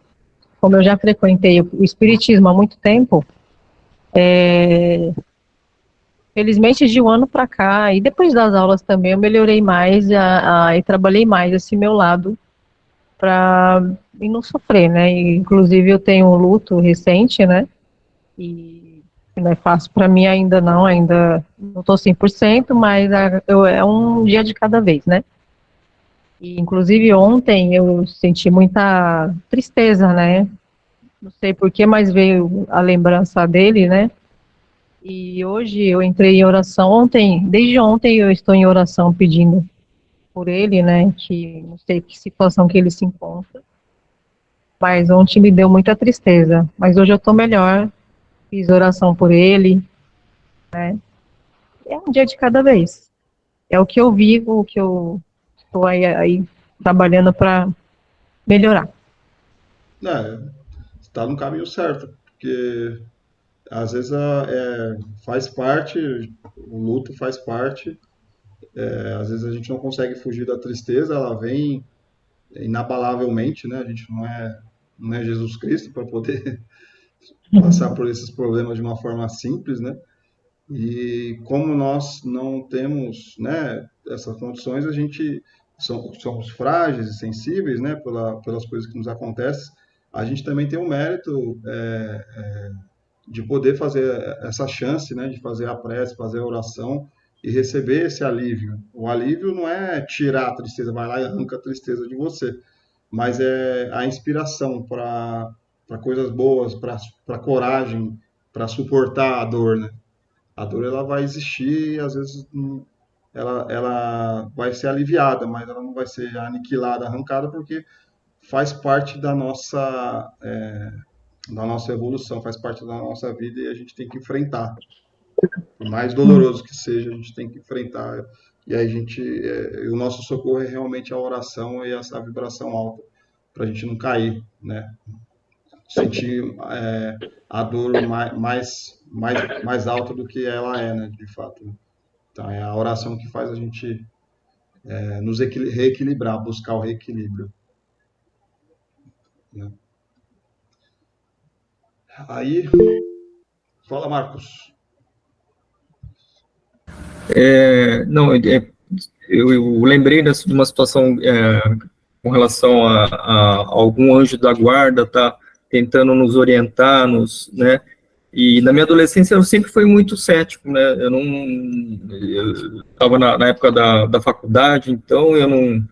como eu já frequentei o Espiritismo há muito tempo, felizmente de um ano para cá, e depois das aulas também, eu melhorei mais e trabalhei mais esse meu lado para não sofrer, né, e, inclusive eu tenho um luto recente, né, e não é fácil para mim ainda não estou 100%, mas é um dia de cada vez, né. E, inclusive, ontem eu senti muita tristeza, né? Não sei porquê, mas veio a lembrança dele, né? E hoje eu entrei em oração. Desde ontem eu estou em oração pedindo por ele, né? Que não sei que situação que ele se encontra. Mas ontem me deu muita tristeza. Mas hoje eu estou melhor. Fiz oração por ele, né? É um dia de cada vez. É o que eu vivo, o que eu estou aí trabalhando para melhorar. Está no caminho certo, porque às vezes faz parte, o luto faz parte, às vezes a gente não consegue fugir da tristeza, ela vem inabalavelmente, né? A gente não é Jesus Cristo para poder passar por esses problemas de uma forma simples, né? E como nós não temos, né, essas condições, a gente somos frágeis e sensíveis, né, pelas coisas que nos acontecem. A gente também tem o mérito de poder fazer essa chance, né, de fazer a prece, fazer a oração e receber esse alívio. O alívio não é tirar a tristeza, vai lá e arranca a tristeza de você, mas é a inspiração para coisas boas, para coragem, para suportar a dor, né? A dor ela vai existir e às vezes ela vai ser aliviada, mas ela não vai ser aniquilada, arrancada, porque faz parte da nossa evolução, faz parte da nossa vida e a gente tem que enfrentar. Por mais doloroso que seja, a gente tem que enfrentar e aí o nosso socorro é realmente a oração e essa vibração alta, para a gente não cair, né? Sentir a dor mais alta do que ela é, né? De fato. Então é a oração que faz a gente nos reequilibrar, buscar o reequilíbrio, né? Aí, fala, Marcos. Não, eu lembrei de uma situação com relação a algum anjo da guarda tá tentando nos orientar, né? E na minha adolescência eu sempre fui muito cético, né? Eu estava na época da faculdade, então eu não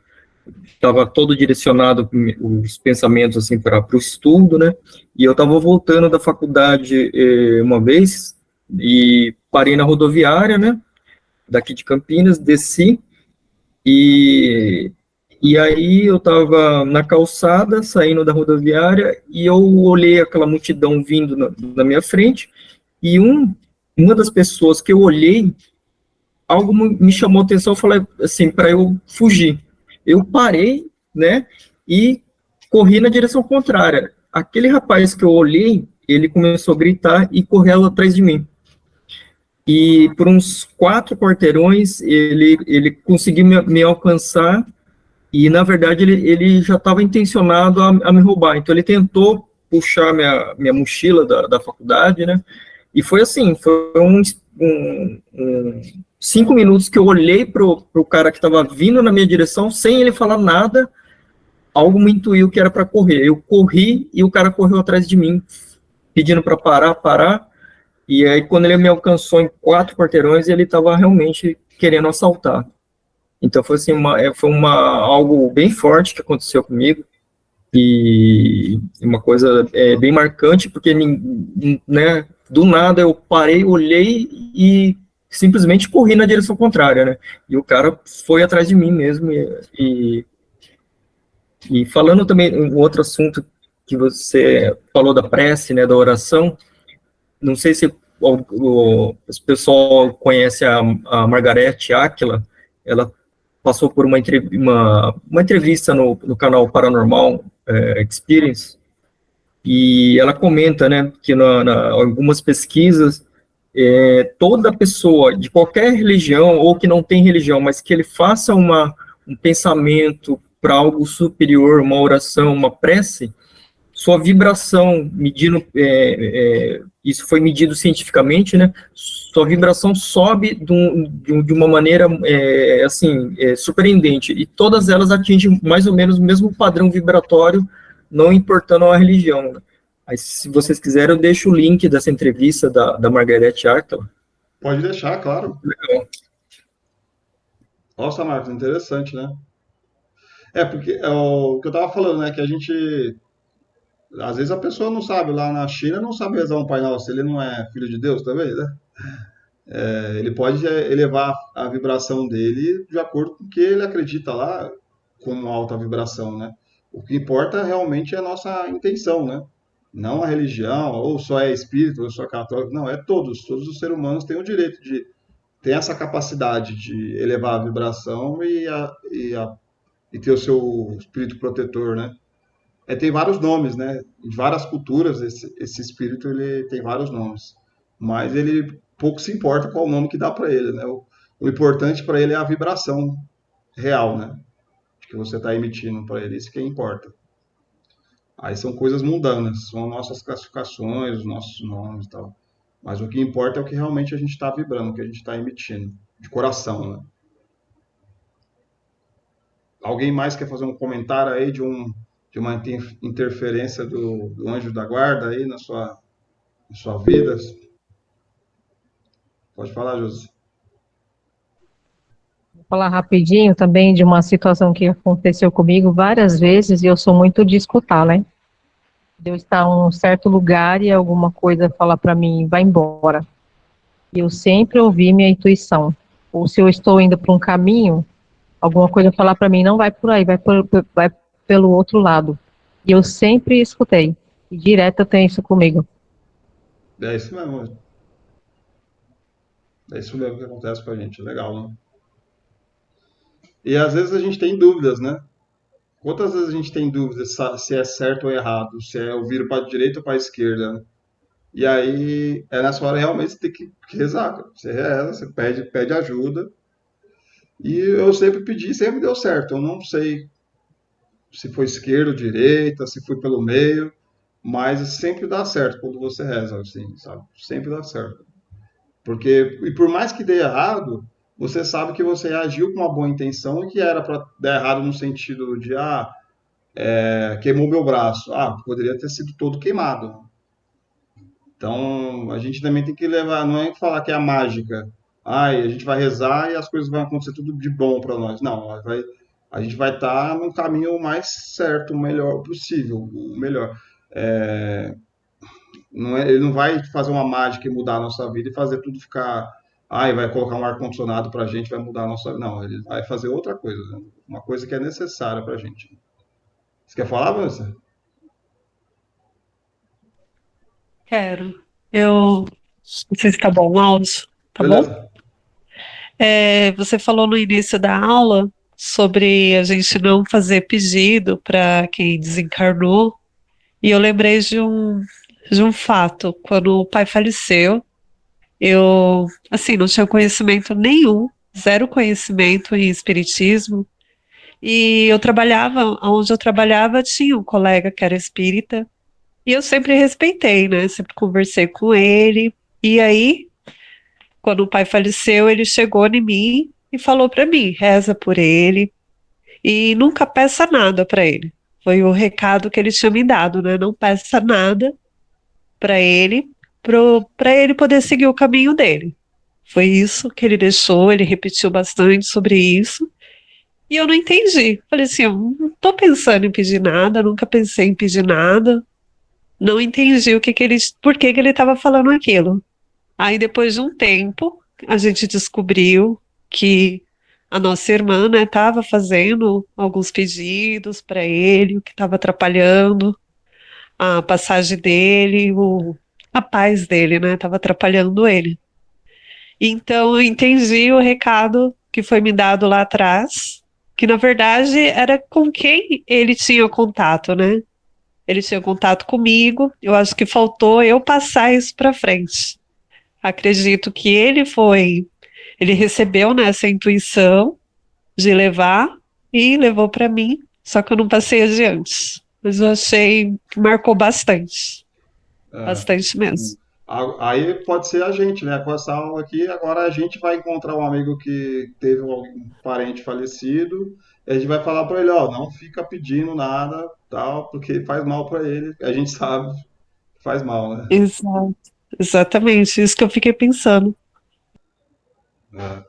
estava todo direcionado os pensamentos assim para o estudo, né? E eu estava voltando da faculdade uma vez e parei na rodoviária, né? Daqui de Campinas, desci e aí eu estava na calçada, saindo da rodoviária, e eu olhei aquela multidão vindo na minha frente, e uma das pessoas que eu olhei, algo me chamou a atenção, eu falei assim, para eu fugir. Eu parei, né, e corri na direção contrária. Aquele rapaz que eu olhei, ele começou a gritar e correu atrás de mim. E por uns 4 quarteirões, ele conseguiu me alcançar, e, na verdade, ele já estava intencionado a me roubar. Então, ele tentou puxar minha mochila da faculdade, né? E foi assim, foi 5 minutos que eu olhei pro cara que estava vindo na minha direção, sem ele falar nada, algo me intuiu que era para correr. Eu corri e o cara correu atrás de mim, pedindo para parar. E aí, quando ele me alcançou em 4 quarteirões, ele estava realmente querendo assaltar. Então, foi assim, algo bem forte que aconteceu comigo, e uma coisa bem marcante, porque, né, do nada eu parei, olhei e simplesmente corri na direção contrária, né, e o cara foi atrás de mim mesmo, e falando também, um outro assunto que você falou da prece, né, da oração, não sei se o pessoal conhece a Margarete Áquila. Ela passou por uma entrevista no canal Paranormal Experience, e ela comenta, né, que algumas pesquisas, toda pessoa de qualquer religião, ou que não tem religião, mas que ele faça um pensamento para algo superior, uma oração, uma prece, sua vibração, isso foi medido cientificamente, né? Sua vibração sobe de uma maneira surpreendente, e todas elas atingem mais ou menos o mesmo padrão vibratório, não importando a religião, né? Aí, se vocês quiserem, eu deixo o link dessa entrevista da Margarete Áquila. Pode deixar, claro. Legal. Nossa, Marcos, interessante, né? Porque o que eu tava falando, né, que a gente... Às vezes a pessoa não sabe, lá na China não sabe rezar um Pai Nosso, ele não é filho de Deus também, né? Ele pode elevar a vibração dele de acordo com o que ele acredita lá como alta vibração, né? O que importa realmente é a nossa intenção, né? Não a religião, ou só é espírito, ou só é católico, não, todos os seres humanos têm o direito tem essa capacidade de elevar a vibração e ter o seu espírito protetor, né? Tem vários nomes, né? Em várias culturas, esse espírito ele tem vários nomes. Mas ele pouco se importa qual o nome que dá para ele, né? O importante para ele é a vibração real, né? Que você está emitindo para ele, isso que importa. Aí são coisas mundanas, são nossas classificações, os nossos nomes e tal. Mas o que importa é o que realmente a gente está vibrando, o que a gente está emitindo, de coração, né? Alguém mais quer fazer um comentário aí de uma interferência do anjo da guarda aí na sua vida? Pode falar, Josi. Vou falar rapidinho também de uma situação que aconteceu comigo várias vezes, e eu sou muito de escutar, né? De eu estar em um certo lugar e alguma coisa falar para mim, vai embora. E eu sempre ouvi minha intuição. Ou se eu estou indo para um caminho, alguma coisa falar para mim, não vai por aí, vai pelo outro lado. E eu sempre escutei. E direto eu tenho isso comigo. É isso mesmo. É isso mesmo que acontece com a gente. Legal, né? E às vezes a gente tem dúvidas, né? Quantas vezes a gente tem dúvidas se é certo ou errado, se é eu viro para a direita ou para a esquerda, né? E aí é nessa hora realmente você tem que rezar, cara. Você reza, você pede ajuda. E eu sempre pedi, sempre deu certo. Eu não sei se foi esquerda ou direita, se foi pelo meio, mas sempre dá certo quando você reza, assim, sabe? Sempre dá certo. Porque, e por mais que dê errado, você sabe que você agiu com uma boa intenção e que era para dar errado no sentido de, queimou meu braço. Ah, poderia ter sido todo queimado. Então, a gente também tem que levar, não é falar que é a mágica. Ai, a gente vai rezar e as coisas vão acontecer tudo de bom para nós. Não, a gente vai estar no caminho mais certo, o melhor possível, o melhor. É, não é, ele não vai fazer uma mágica e mudar a nossa vida e fazer tudo ficar. Ai, vai colocar um ar-condicionado para a gente, vai mudar a nossa vida. Não, ele vai fazer outra coisa, né? Uma coisa que é necessária para a gente. Você quer falar, Vanessa? Quero. Eu não sei se tá bom o áudio, tá bom? Beleza. Você falou no início da aula sobre a gente não fazer pedido para quem desencarnou, e eu lembrei de um fato. Quando o pai faleceu, eu, assim, não tinha conhecimento nenhum, zero conhecimento em espiritismo, e eu trabalhava, onde eu trabalhava tinha um colega que era espírita, e eu sempre respeitei, né? Sempre conversei com ele, e aí, quando o pai faleceu, ele chegou em mim e falou para mim, reza por ele, e nunca peça nada para ele. Foi o recado que ele tinha me dado, né? Não peça nada para ele, para ele poder seguir o caminho dele. Foi isso que ele deixou, ele repetiu bastante sobre isso, e eu não entendi. Falei assim, eu não tô pensando em pedir nada, nunca pensei em pedir nada, não entendi por que que ele estava falando aquilo. Aí depois de um tempo, a gente descobriu que a nossa irmã, né, estava fazendo alguns pedidos para ele, o que estava atrapalhando a passagem dele, a paz dele, né, estava atrapalhando ele. Então eu entendi o recado que foi me dado lá atrás, que na verdade era com quem ele tinha contato, né? Ele tinha contato comigo, eu acho que faltou eu passar isso para frente. Acredito que ele recebeu, né, essa intuição de levar e levou para mim, só que eu não passei adiante. Mas eu achei que marcou bastante, É. bastante mesmo. Aí pode ser a gente, né? Com essa aula aqui, agora a gente vai encontrar um amigo que teve um parente falecido, e a gente vai falar para ele, ó, não fica pedindo nada, tal, porque faz mal para ele. A gente sabe que faz mal, né? Exato, exatamente, isso que eu fiquei pensando. É.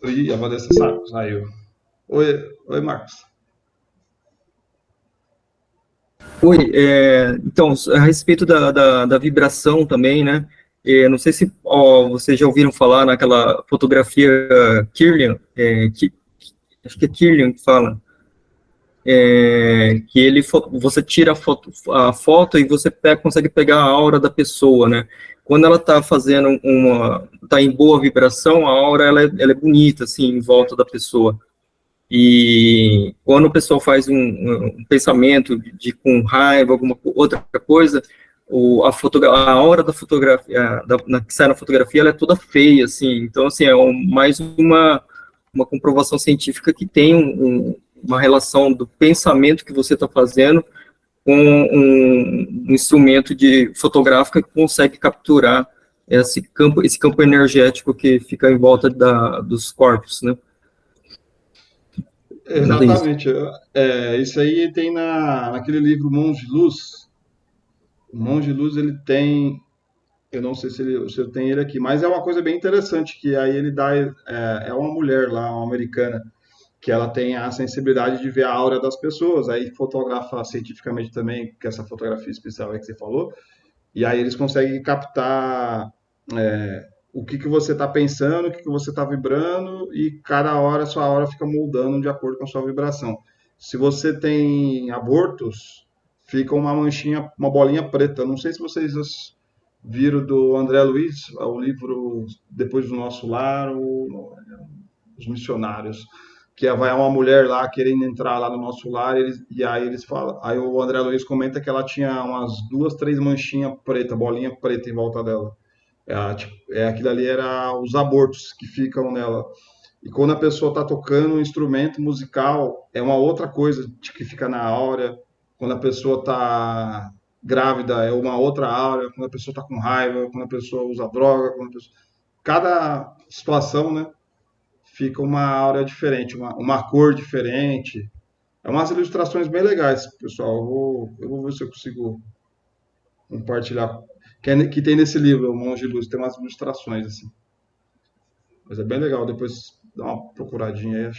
E a Vanessa saiu. Oi, oi, Marcos. Oi, então, a respeito da vibração também, né? Não sei se vocês já ouviram falar naquela fotografia Kirlian, acho que é Kirlian que fala, que você tira a foto e você consegue pegar a aura da pessoa, né? Quando ela está fazendo está em boa vibração, a aura ela é bonita, assim, em volta da pessoa. E quando o pessoal faz um pensamento com raiva, alguma outra coisa, a aura da fotografia, que sai na fotografia, ela é toda feia, assim. Então, assim, mais uma comprovação científica que tem uma relação do pensamento que você está fazendo com um instrumento fotográfico que consegue capturar esse campo energético que fica em volta dos corpos, né? Exatamente. Isso aí tem naquele livro Mãos de Luz. O Mãos de Luz, ele tem, eu não sei se eu tenho ele aqui, mas é uma coisa bem interessante, que aí ele dá, é uma mulher lá, uma americana, que ela tem a sensibilidade de ver a aura das pessoas, aí fotografa cientificamente também, que essa fotografia especial aí que você falou, e aí eles conseguem captar o que você está pensando, o que você está vibrando, e cada hora a sua hora fica moldando de acordo com a sua vibração. Se você tem abortos, fica uma manchinha, uma bolinha preta. Não sei se vocês viram do André Luiz, o livro Depois do Nosso Lar, os missionários, que vai uma mulher lá querendo entrar lá no nosso lar, e aí eles falam, aí o André Luiz comenta que ela tinha umas 2, 3 manchinhas preta, bolinha preta em volta dela. Aquilo ali era os abortos que ficam nela. E quando a pessoa está tocando um instrumento musical, é uma outra coisa que fica na áurea. Quando a pessoa está grávida, é uma outra áurea. Quando a pessoa está com raiva, quando a pessoa usa droga, cada situação, né, fica uma áurea diferente, uma cor diferente. É umas ilustrações bem legais, pessoal. Eu vou ver se eu consigo compartilhar. Que tem nesse livro, O Monge de Luz, tem umas ilustrações assim. Mas é bem legal, depois dá uma procuradinha aí.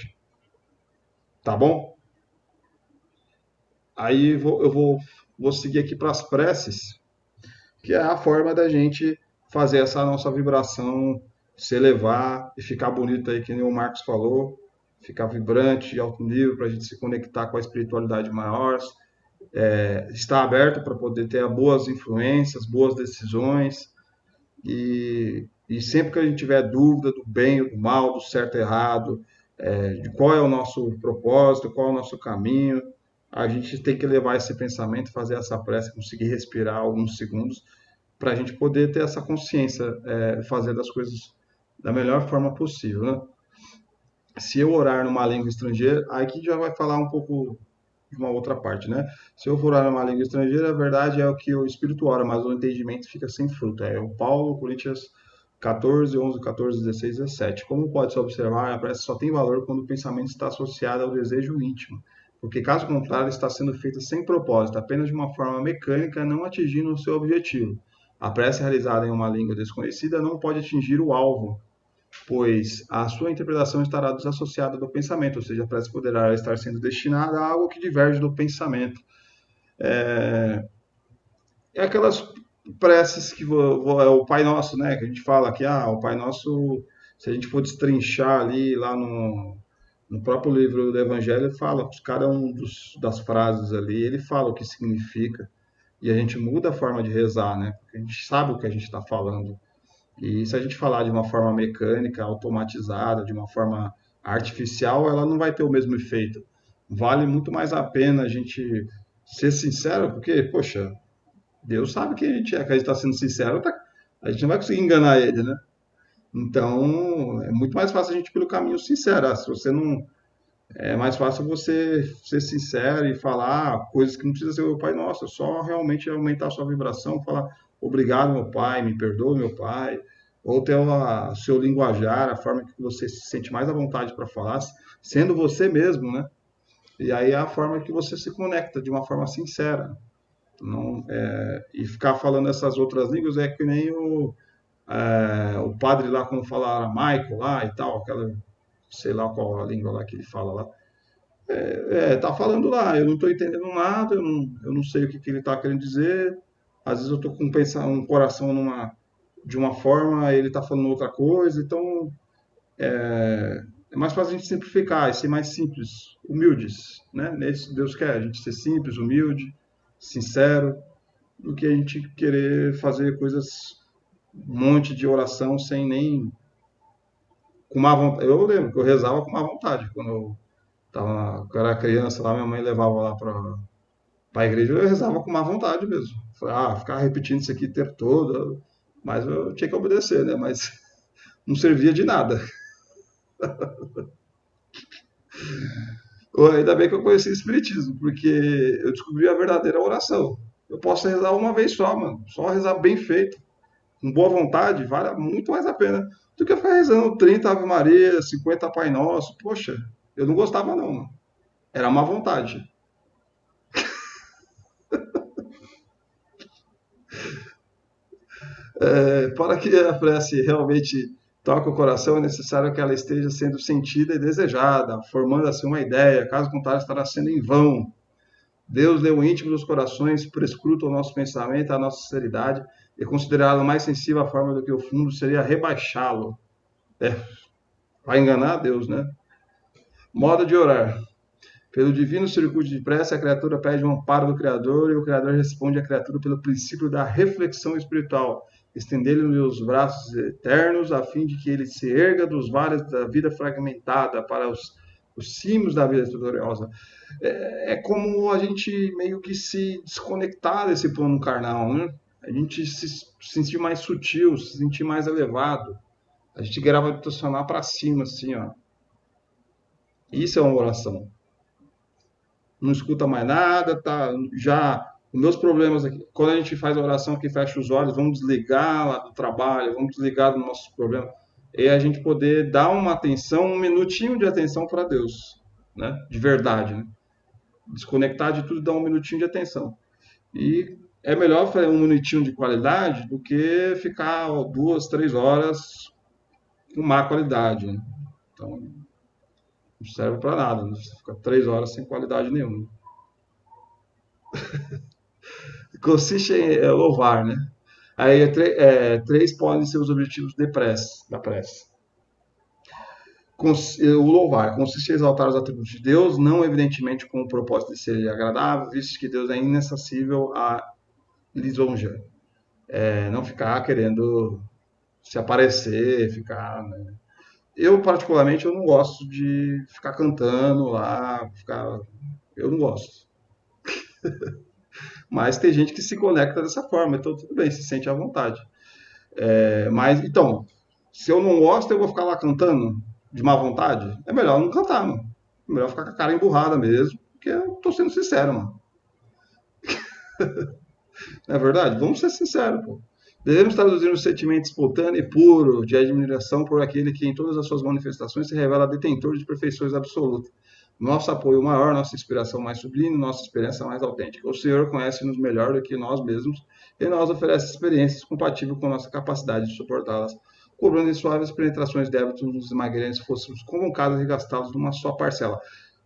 Tá bom? Aí eu vou seguir aqui para as preces, que é a forma da gente fazer essa nossa vibração se elevar e ficar bonita aí, que nem o Marcos falou, ficar vibrante, de alto nível, para a gente se conectar com a espiritualidade maior, estar aberto para poder ter boas influências, boas decisões, e sempre que a gente tiver dúvida do bem ou do mal, do certo e errado, de qual é o nosso propósito, qual é o nosso caminho, a gente tem que levar esse pensamento, fazer essa prece, conseguir respirar alguns segundos, para a gente poder ter essa consciência, fazer das coisas da melhor forma possível, né? Se eu orar numa língua estrangeira, aqui já vai falar um pouco de uma outra parte, né? Se eu for orar numa língua estrangeira, a verdade é o que o Espírito ora, mas o entendimento fica sem fruto. É o Paulo, Coríntios 14, 11, 14, 16, 17. Como pode-se observar, a prece só tem valor quando o pensamento está associado ao desejo íntimo, porque caso contrário está sendo feita sem propósito, apenas de uma forma mecânica, não atingindo o seu objetivo. A prece realizada em uma língua desconhecida não pode atingir o alvo, pois a sua interpretação estará desassociada do pensamento, ou seja, a prece poderá estar sendo destinada a algo que diverge do pensamento. É aquelas preces que é o Pai Nosso, né, que a gente fala que o Pai Nosso, se a gente for destrinchar ali lá no próprio livro do Evangelho, fala cada um das frases ali, ele fala o que significa, e a gente muda a forma de rezar, né, porque a gente sabe o que a gente está falando. E se a gente falar de uma forma mecânica, automatizada, de uma forma artificial, ela não vai ter o mesmo efeito. Vale muito mais a pena a gente ser sincero, porque, poxa, Deus sabe quem a gente é, que a gente está sendo sincero, a gente não vai conseguir enganar ele, né? Então, é muito mais fácil a gente ir pelo caminho sincero. Se você não. É mais fácil você ser sincero e falar coisas que não precisa ser o Pai Nosso, é só realmente aumentar a sua vibração, falar obrigado, meu Pai, me perdoe, meu Pai, ou ter o seu linguajar, a forma que você se sente mais à vontade para falar, sendo você mesmo, né? E aí é a forma que você se conecta de uma forma sincera. Não, e ficar falando essas outras línguas é que nem o padre lá, quando fala aramaico lá e tal, aquela, sei lá qual a língua lá que ele fala lá, tá falando lá, eu não estou entendendo nada, eu não sei o que ele está querendo dizer, às vezes eu estou com um coração de uma forma, ele está falando outra coisa, então é mais fácil a gente simplificar e ser mais simples, humildes, né? Nesse Deus quer a gente ser simples, humilde, sincero, do que a gente querer fazer coisas, um monte de oração sem nem com má vontade. Eu lembro que eu rezava com má vontade quando eu era criança lá, minha mãe levava lá para a igreja, eu rezava com má vontade mesmo. Ficar repetindo isso aqui o tempo todo, mas eu tinha que obedecer, né? Mas não servia de nada. Ainda bem que eu conheci o Espiritismo, porque eu descobri a verdadeira oração. Eu posso rezar uma vez só, mano. Só rezar bem feito, com boa vontade, vale muito mais a pena do que ficar rezando 30 Ave Maria, 50 Pai Nosso. Poxa, eu não gostava não, mano. Era má vontade. Para que a prece realmente toque o coração, é necessário que ela esteja sendo sentida e desejada, formando assim uma ideia, caso contrário estará sendo em vão. Deus lê o íntimo dos corações, prescruta o nosso pensamento, a nossa sinceridade, e considerá-lo mais sensível à forma do que o fundo seria rebaixá-lo. Vai enganar Deus, né? Modo de orar. Pelo divino circuito de prece, a criatura pede um amparo do Criador, e o Criador responde à criatura pelo princípio da reflexão espiritual, estender-lhe os braços eternos, a fim de que ele se erga dos vales da vida fragmentada para os cimos da vida vitoriosa. É como a gente meio que se desconectar desse plano carnal, né? A gente se sentir mais sutil, se sentir mais elevado. A gente gravitacionar para cima, assim, ó. Isso é uma oração. Não escuta mais nada, tá? Já os meus problemas aqui, quando a gente faz a oração que fecha os olhos, vamos desligar lá do trabalho, vamos desligar dos nossos problemas, e a gente poder dar uma atenção, um minutinho de atenção para Deus, né? De verdade, né? Desconectar de tudo e dar um minutinho de atenção. E é melhor fazer um minutinho de qualidade do que ficar 2, 3 horas com má qualidade, né? Então, não serve para nada, né? Você fica 3 horas sem qualidade nenhuma. Consiste em louvar, né? Aí 3 podem ser os objetivos da prece. O louvar consiste em exaltar os atributos de Deus, não evidentemente com o propósito de ser agradável, visto que Deus é inacessível a lisonja. Não ficar querendo se aparecer, ficar... Né? Eu, particularmente, eu não gosto de ficar cantando lá, eu não gosto. Mas tem gente que se conecta dessa forma, então tudo bem, se sente à vontade. Mas, então, se eu não gosto, eu vou ficar lá cantando de má vontade? É melhor não cantar, mano. É melhor ficar com a cara emburrada mesmo, porque eu tô sendo sincero, mano. Não é verdade? Vamos ser sinceros, pô. Devemos traduzir um sentimento espontâneo e puro de admiração por aquele que em todas as suas manifestações se revela detentor de perfeições absolutas. Nosso apoio maior, nossa inspiração mais sublime, nossa experiência mais autêntica. O Senhor conhece-nos melhor do que nós mesmos e nos oferece experiências compatíveis com nossa capacidade de suportá-las, cobrando em suaves penetrações débitos nos esmagantes fôssemos convocados e gastados numa só parcela.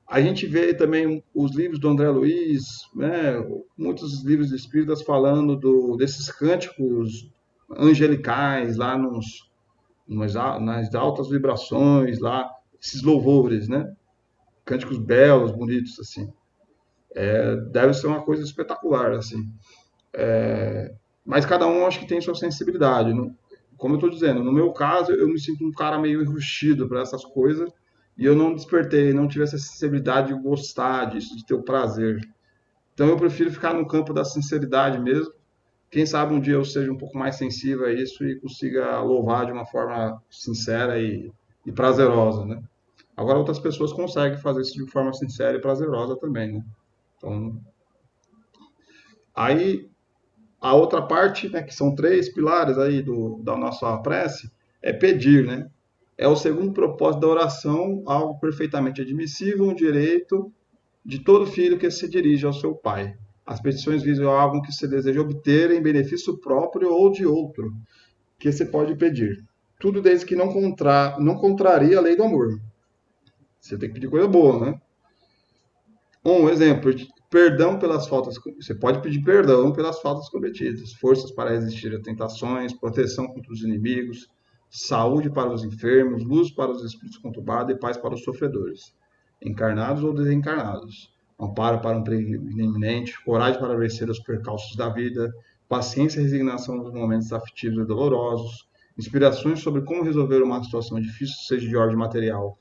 A gente vê também os livros do André Luiz, né, muitos livros espíritas falando desses cânticos angelicais lá nas altas vibrações, lá, esses louvores, né? Cânticos belos, bonitos, assim. Deve ser uma coisa espetacular, assim. Mas cada um acho que tem sua sensibilidade. Como eu estou dizendo, no meu caso, eu me sinto um cara meio enrustido para essas coisas e eu não despertei, não tive essa sensibilidade de gostar disso, de ter o prazer. Então eu prefiro ficar no campo da sinceridade mesmo. Quem sabe um dia eu seja um pouco mais sensível a isso e consiga louvar de uma forma sincera e prazerosa, né? Agora outras pessoas conseguem fazer isso de forma sincera e prazerosa também, né? Então, aí a outra parte, né, que são 3 pilares aí da nossa prece, é pedir, né? É o segundo propósito da oração, algo perfeitamente admissível, um direito de todo filho que se dirige ao seu pai. As petições visam algo que você deseja obter em benefício próprio ou de outro, que você pode pedir. Tudo desde que não contraria a lei do amor. Você tem que pedir coisa boa, né? Um exemplo, perdão pelas faltas. Você pode pedir perdão pelas faltas cometidas, forças para resistir a tentações, proteção contra os inimigos, saúde para os enfermos, luz para os espíritos conturbados e paz para os sofredores, encarnados ou desencarnados. Amparo para um perigo iminente, coragem para vencer os percalços da vida, paciência e resignação nos momentos afetivos e dolorosos, inspirações sobre como resolver uma situação difícil, seja de ordem material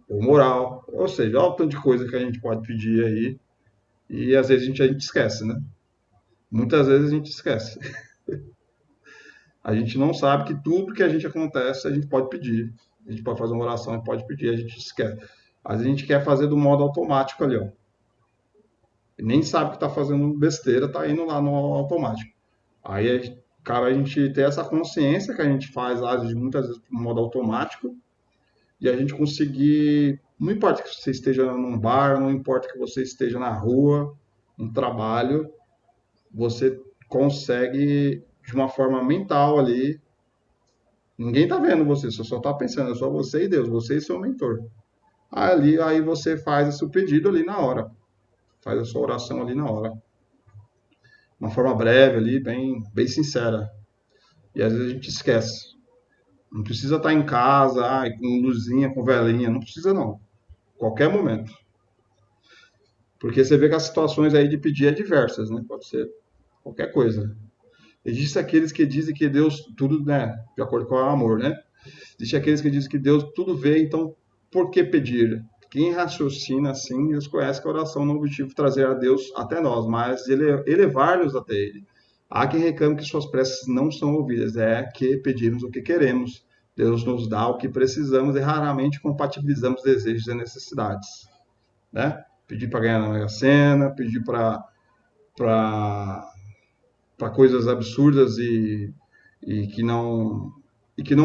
ou moral, ou seja, olha o tanto de coisa que a gente pode pedir aí, e às vezes a gente esquece, né? Muitas vezes a gente esquece. A gente não sabe que tudo que a gente acontece, a gente pode pedir. A gente pode fazer uma oração e pode pedir, a gente esquece. Às vezes a gente quer fazer do modo automático ali, ó. E nem sabe que está fazendo besteira, está indo lá no automático. Aí, cara, a gente ter essa consciência que a gente faz, muitas vezes, no modo automático, e a gente conseguir, não importa que você esteja num bar, não importa que você esteja na rua, no trabalho, você consegue, de uma forma mental ali, ninguém tá vendo você, você só tá pensando, é só você e Deus, você e seu mentor. Aí você faz esse pedido ali na hora, faz a sua oração ali na hora. Uma forma breve ali, bem, bem sincera. E às vezes a gente esquece. Não precisa estar em casa, com luzinha, com velinha, não precisa não. Qualquer momento. Porque você vê que as situações aí de pedir é diversas, né? Pode ser qualquer coisa. Existem aqueles que dizem que Deus tudo, né, de acordo com o amor, né? Existem aqueles que dizem que Deus tudo vê, então por que pedir? Quem raciocina assim, Deus conhece que a oração não é o objetivo de trazer a Deus até nós, mas elevar-nos até Ele. Há quem reclame que suas preces não são ouvidas, é que pedimos o que queremos. Deus nos dá o que precisamos e raramente compatibilizamos desejos e necessidades, né? Pedir para ganhar na Mega Sena, pedir para coisas absurdas e que não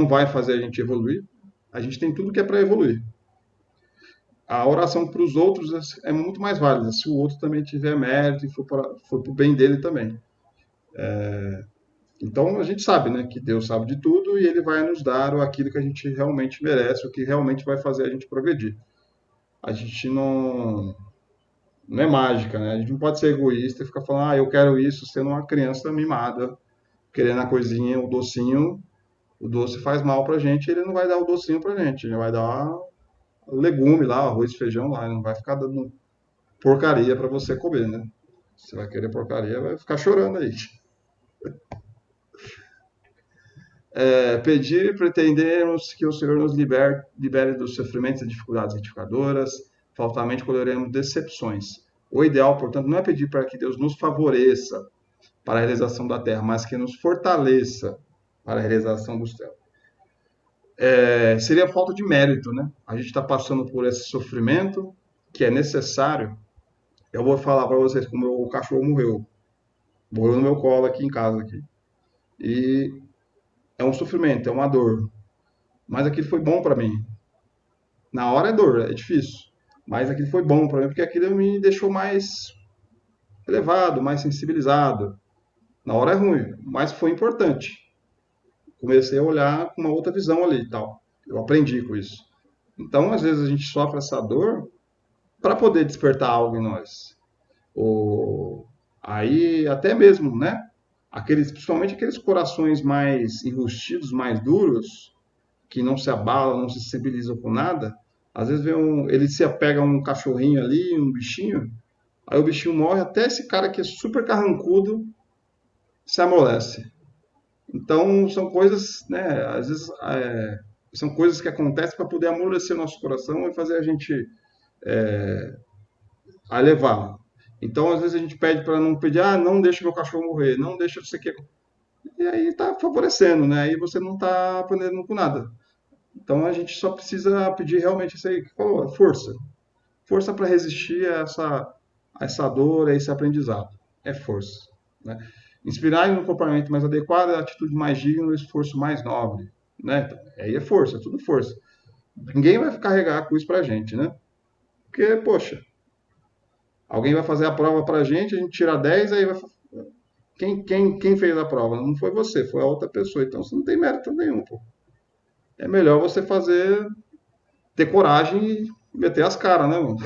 vai fazer a gente evoluir. A gente tem tudo que é para evoluir. A oração para os outros é muito mais válida, se o outro também tiver mérito e for para o bem dele também. Então a gente sabe, né, que Deus sabe de tudo e Ele vai nos dar aquilo que a gente realmente merece, o que realmente vai fazer a gente progredir. A gente não é mágica, né? A gente não pode ser egoísta e ficar falando, eu quero isso, sendo uma criança mimada, querendo a coisinha, o docinho. O doce faz mal pra gente, ele não vai dar o docinho pra gente, ele vai dar legume lá, arroz e feijão lá, ele não vai ficar dando porcaria pra você comer, né? Você vai querer porcaria, vai ficar chorando aí. Pedir e pretendemos que o Senhor nos libere dos sofrimentos e dificuldades retificadoras, faltamente colheremos decepções. O ideal, portanto, não é pedir para que Deus nos favoreça para a realização da terra, mas que nos fortaleça para a realização do céu. Seria falta de mérito, né? A gente está passando por esse sofrimento que é necessário. Eu vou falar para vocês como o cachorro morreu no meu colo aqui em casa aqui. E é um sofrimento, é uma dor. Mas aquilo foi bom para mim. Na hora é dor, é difícil. Mas aquilo foi bom para mim, porque aquilo me deixou mais elevado, mais sensibilizado. Na hora é ruim, mas foi importante. Comecei a olhar com uma outra visão ali e tal. Eu aprendi com isso. Então, às vezes, a gente sofre essa dor para poder despertar algo em nós. Aí, até mesmo, né? Principalmente aqueles corações mais enrustidos, mais duros, que não se abalam, não se sensibilizam com nada. Às vezes ele se apega a um cachorrinho ali, um bichinho, aí o bichinho morre, até esse cara que é super carrancudo se amolece. Então, são coisas, né, às vezes, são coisas que acontecem para poder amolecer o nosso coração e fazer a gente a levar. Então, às vezes, a gente pede para não pedir, não deixa meu cachorro morrer, não deixa você que. E aí está favorecendo, né? Aí você não está aprendendo com nada. Então, a gente só precisa pedir realmente isso aí que falou, força. Força para resistir a essa dor, a esse aprendizado. É força, né? Inspirar em um comportamento mais adequado, a atitude mais digna, o esforço mais nobre, né? Então, aí é força, tudo força. Ninguém vai carregar a cruz pra gente, né? Porque, poxa, alguém vai fazer a prova pra gente, a gente tira 10, aí vai. Quem fez a prova? Não foi você, foi a outra pessoa. Então você não tem mérito nenhum, pô. É melhor você ter coragem e meter as caras, né, mano?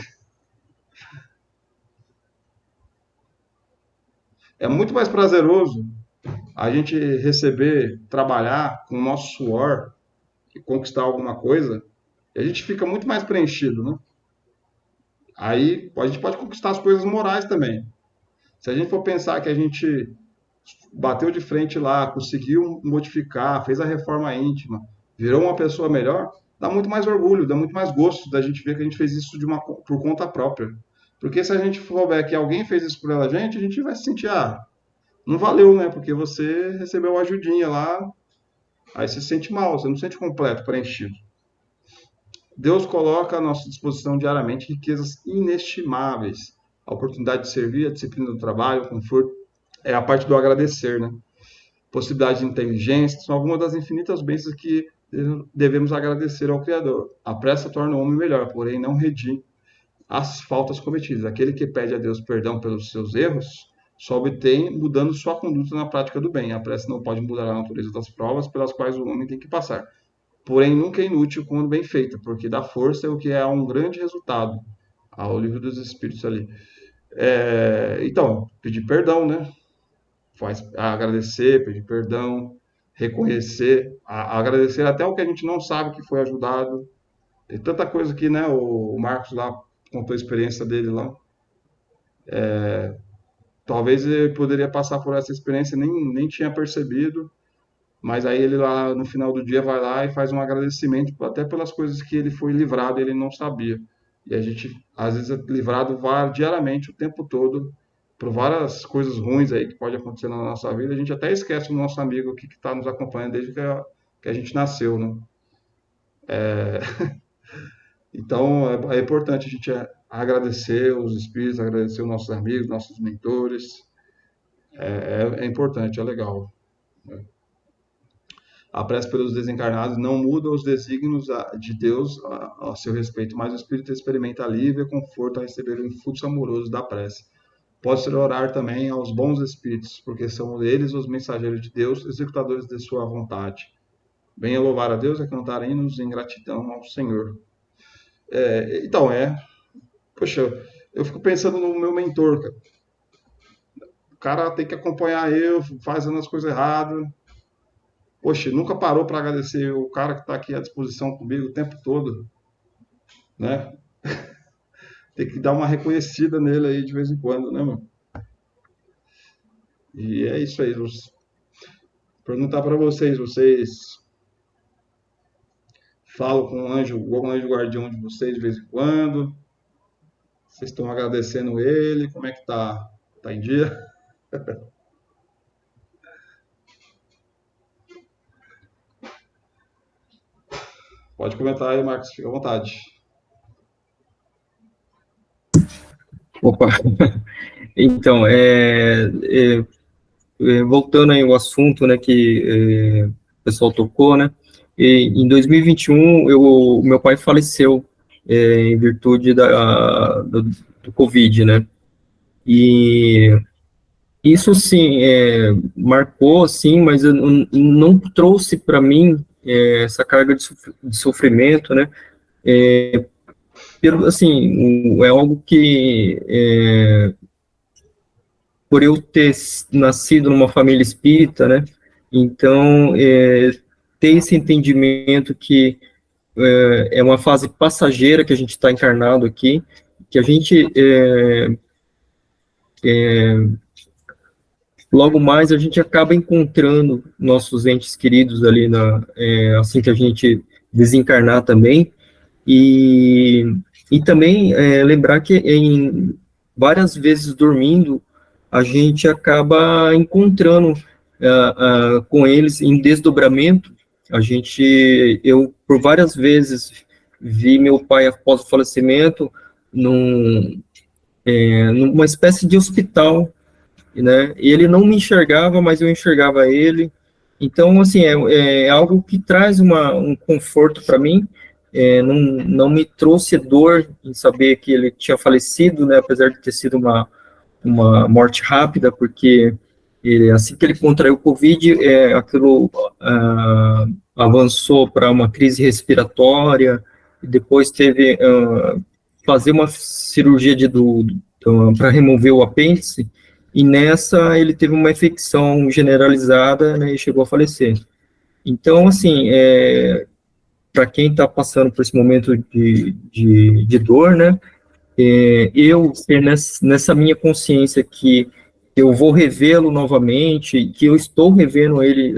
É muito mais prazeroso a gente trabalhar com o nosso suor e conquistar alguma coisa, e a gente fica muito mais preenchido, né? Aí a gente pode conquistar as coisas morais também. Se a gente for pensar que a gente bateu de frente lá, conseguiu modificar, fez a reforma íntima, virou uma pessoa melhor, dá muito mais orgulho, dá muito mais gosto da gente ver que a gente fez isso por conta própria. Porque se a gente souber que alguém fez isso por a gente vai se sentir, não valeu, né? Porque você recebeu uma ajudinha lá, aí você se sente mal, você não se sente completo, preenchido. Deus coloca à nossa disposição diariamente riquezas inestimáveis. A oportunidade de servir, a disciplina do trabalho, o conforto, é a parte do agradecer, né? Possibilidade de inteligência, são algumas das infinitas bênçãos que devemos agradecer ao Criador. A pressa torna o homem melhor, porém não redime as faltas cometidas. Aquele que pede a Deus perdão pelos seus erros, só obtém mudando sua conduta na prática do bem. A pressa não pode mudar a natureza das provas pelas quais o homem tem que passar. Porém, nunca é inútil quando bem feita, porque dá força é o que é um grande resultado. Ao livro dos Espíritos ali. Então, pedir perdão, né? Agradecer, pedir perdão, reconhecer, agradecer até o que a gente não sabe que foi ajudado. Tem tanta coisa que, né? O Marcos lá contou a experiência dele lá. talvez ele poderia passar por essa experiência e nem tinha percebido, mas aí ele lá no final do dia vai lá e faz um agradecimento até pelas coisas que ele foi livrado e ele não sabia. E a gente às vezes é livrado diariamente, o tempo todo, por várias coisas ruins aí que pode acontecer na nossa vida. A gente até esquece o nosso amigo aqui que está nos acompanhando desde que a gente nasceu, né? Então é importante a gente agradecer os espíritos, agradecer os nossos amigos, nossos mentores. É importante, é legal. A prece pelos desencarnados não muda os desígnios de Deus a seu respeito, mas o espírito experimenta alívio e conforto a receber o influxo amoroso da prece. Pode-se orar também aos bons espíritos, porque são eles os mensageiros de Deus, executadores de sua vontade. Venha louvar a Deus e cantar hinos em gratidão ao Senhor. Então, poxa, eu fico pensando no meu mentor, cara. O cara tem que acompanhar eu, fazendo as coisas erradas. Poxa, nunca parou para agradecer o cara que está aqui à disposição comigo o tempo todo, né? Tem que dar uma reconhecida nele aí de vez em quando, né, mano? E é isso aí, Lúcio. Perguntar para vocês falam com o anjo guardião de vocês de vez em quando? Vocês estão agradecendo ele? Como é que tá? Tá em dia? Pode comentar aí, Marcos, fica à vontade. Opa, então, voltando aí ao assunto, né, que o pessoal tocou, né, em 2021, meu pai faleceu em virtude do Covid, né, e isso, sim, marcou, sim, mas não trouxe para mim essa carga de sofrimento, né, assim, é algo que por eu ter nascido numa família espírita, né, então, ter esse entendimento que é uma fase passageira que a gente está encarnado aqui, que a gente, logo mais, a gente acaba encontrando nossos entes queridos ali, assim que a gente desencarnar também, e também lembrar que várias vezes dormindo, a gente acaba encontrando com eles em desdobramento. Eu por várias vezes vi meu pai após o falecimento numa espécie de hospital, né? E ele não me enxergava, mas eu enxergava ele. Então, assim, é algo que traz um conforto para mim. Não me trouxe dor em saber que ele tinha falecido, né? Apesar de ter sido uma morte rápida, porque assim que ele contraiu o Covid, aquilo avançou para uma crise respiratória, e depois teve fazer uma cirurgia para remover o apêndice, e nessa ele teve uma infecção generalizada, né, e chegou a falecer. Então, assim, para quem está passando por esse momento de dor, né, eu ter nessa minha consciência que eu vou revê-lo novamente, que eu estou revendo ele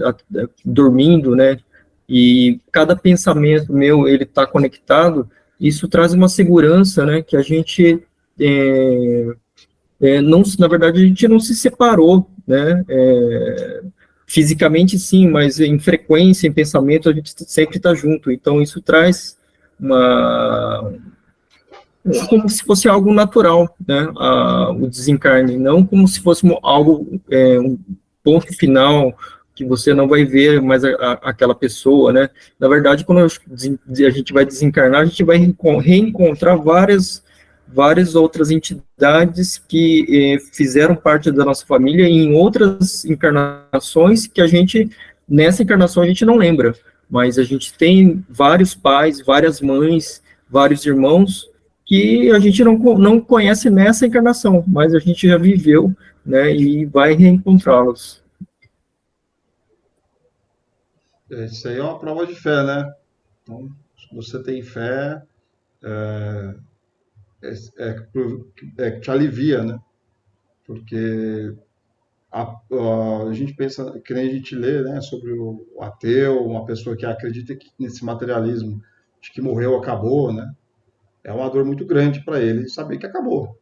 dormindo, né, e cada pensamento meu, ele está conectado, isso traz uma segurança, né, que a gente, não, na verdade, a gente não se separou, né, fisicamente sim, mas em frequência, em pensamento, a gente sempre está junto, então isso traz como se fosse algo natural, né, o desencarne, não como se fosse algo, um ponto final, que você não vai ver mais aquela pessoa, né, na verdade, quando a gente vai desencarnar, a gente vai reencontrar várias outras entidades que fizeram parte da nossa família em outras encarnações que nessa encarnação a gente não lembra, mas a gente tem vários pais, várias mães, vários irmãos que a gente não conhece nessa encarnação, mas a gente já viveu, né, e vai reencontrá-los. Isso aí é uma prova de fé, né? Então, se você tem fé, que te alivia, né? porque a gente pensa, que nem a gente lê, né, sobre o ateu, uma pessoa que acredita nesse materialismo, de que morreu, acabou, né? É uma dor muito grande para ele saber que acabou.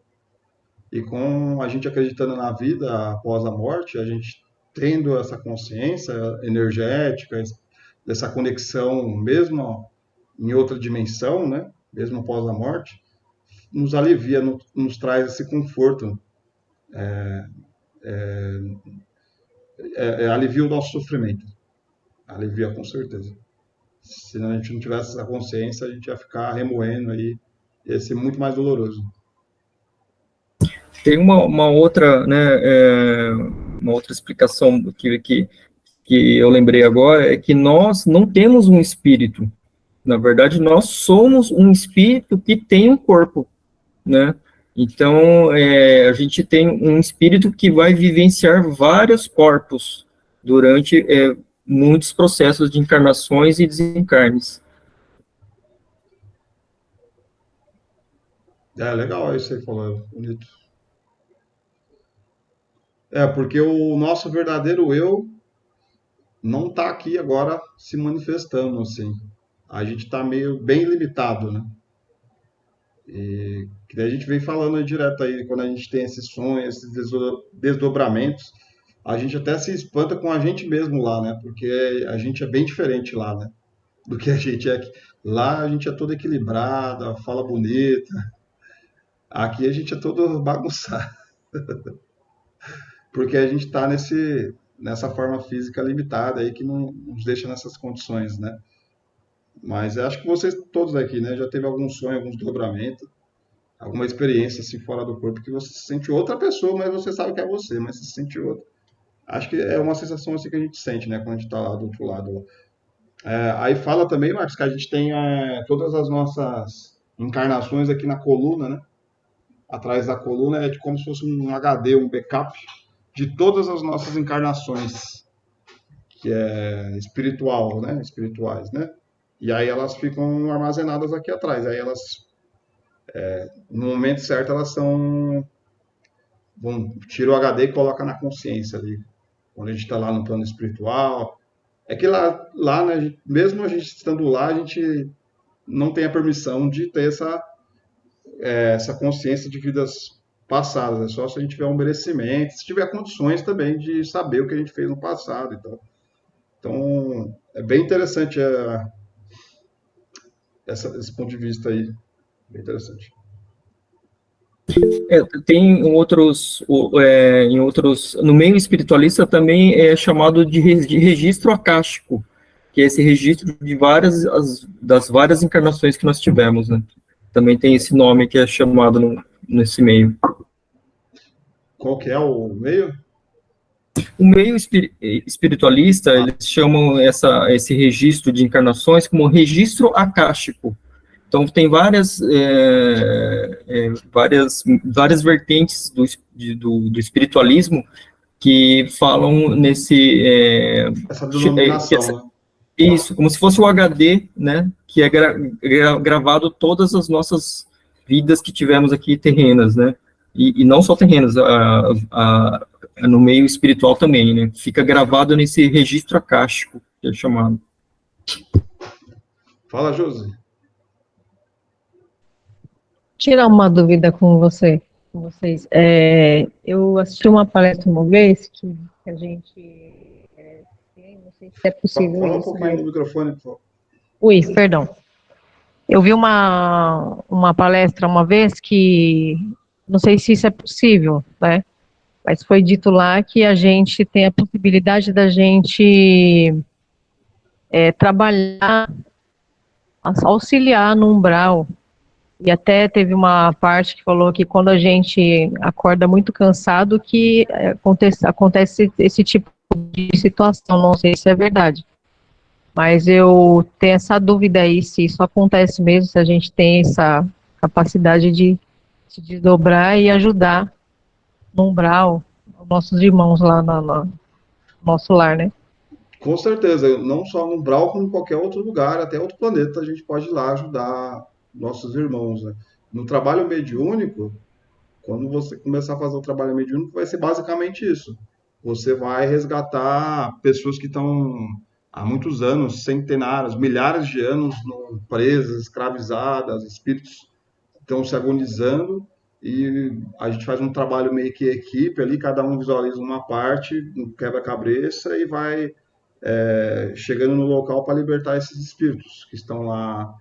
E com a gente acreditando na vida após a morte, a gente tendo essa consciência energética, dessa conexão, mesmo em outra dimensão, né? Mesmo após a morte, nos alivia, nos traz esse conforto, alivia o nosso sofrimento, alivia com certeza. Se a gente não tivesse essa consciência, a gente ia ficar remoendo aí, ia ser muito mais doloroso. Tem uma outra, né, uma outra explicação que eu lembrei agora, é que nós não temos um espírito. Na verdade, nós somos um espírito que tem um corpo, né? Então, a gente tem um espírito que vai vivenciar vários corpos durante muitos processos de encarnações e desencarnes. Legal isso aí, falou, bonito. Porque o nosso verdadeiro eu não está aqui agora se manifestando, assim. A gente está meio bem limitado, né? E que daí a gente vem falando aí direto aí, quando a gente tem esses sonhos, esses desdobramentos, a gente até se espanta com a gente mesmo lá, né? Porque a gente é bem diferente lá, né? Do que a gente é aqui. Lá a gente é todo equilibrado, fala bonita. Aqui a gente é todo bagunçado. Porque a gente está nessa forma física limitada aí que não nos deixa nessas condições, né? Mas eu acho que vocês todos aqui, né, já teve algum sonho, algum desdobramento, alguma experiência assim fora do corpo que você se sente outra pessoa, mas você sabe que é você, mas você se sente outra. Acho que é uma sensação assim que a gente sente, né, quando a gente está lá do outro lado. Aí fala também, Marcos, que a gente tem todas as nossas encarnações aqui na coluna, né? Atrás da coluna é de como se fosse um HD, um backup de todas as nossas encarnações, que é espiritual, né? Espirituais, né? E aí elas ficam armazenadas aqui atrás. Aí elas, no momento certo, elas são... tira o HD e coloca na consciência ali. Quando a gente está lá no plano espiritual. É que lá né, mesmo a gente estando lá, a gente não tem a permissão de ter essa consciência de vidas passadas. É só se a gente tiver um merecimento, se tiver condições também de saber o que a gente fez no passado. Então é bem interessante esse ponto de vista aí. Bem interessante. Tem em outros, no meio espiritualista também é chamado de registro acástico, que é esse registro de das várias encarnações que nós tivemos, né? Também tem esse nome que é chamado nesse meio. Qual que é o meio? O meio espiritualista, eles chamam esse registro de encarnações como registro acástico. Então, tem várias vertentes do espiritualismo que falam nesse... Essa denominação, né? Isso, como se fosse o HD, né, que é gravado todas as nossas vidas que tivemos aqui terrenas, né, e não só terrenas, no meio espiritual também, né, fica gravado nesse registro acástico, que é chamado. Fala, Josi. Tirar uma dúvida com vocês. Eu assisti uma palestra uma vez que a gente... não sei se é possível Fala um isso, pouquinho no microfone, por favor. Ui, perdão. Eu vi uma palestra uma vez que, não sei se isso é possível, né? Mas foi dito lá que a gente tem a possibilidade da gente trabalhar, auxiliar no umbral. E até teve uma parte que falou que quando a gente acorda muito cansado, que acontece esse tipo de situação, não sei se é verdade. Mas eu tenho essa dúvida aí, se isso acontece mesmo, se a gente tem essa capacidade de se desdobrar e ajudar no umbral, os nossos irmãos lá no nosso lar, né? Com certeza, não só no Umbral, como em qualquer outro lugar, até outro planeta, a gente pode ir lá ajudar nossos irmãos, né? No trabalho mediúnico, Quando você começar a fazer o trabalho mediúnico, vai ser basicamente isso. Você vai resgatar pessoas que estão há muitos anos, centenários, milhares de anos presas, escravizadas, espíritos estão se agonizando e a gente faz um trabalho meio que equipe ali, cada um visualiza uma parte, um quebra-cabeça e vai chegando no local para libertar esses espíritos que estão lá.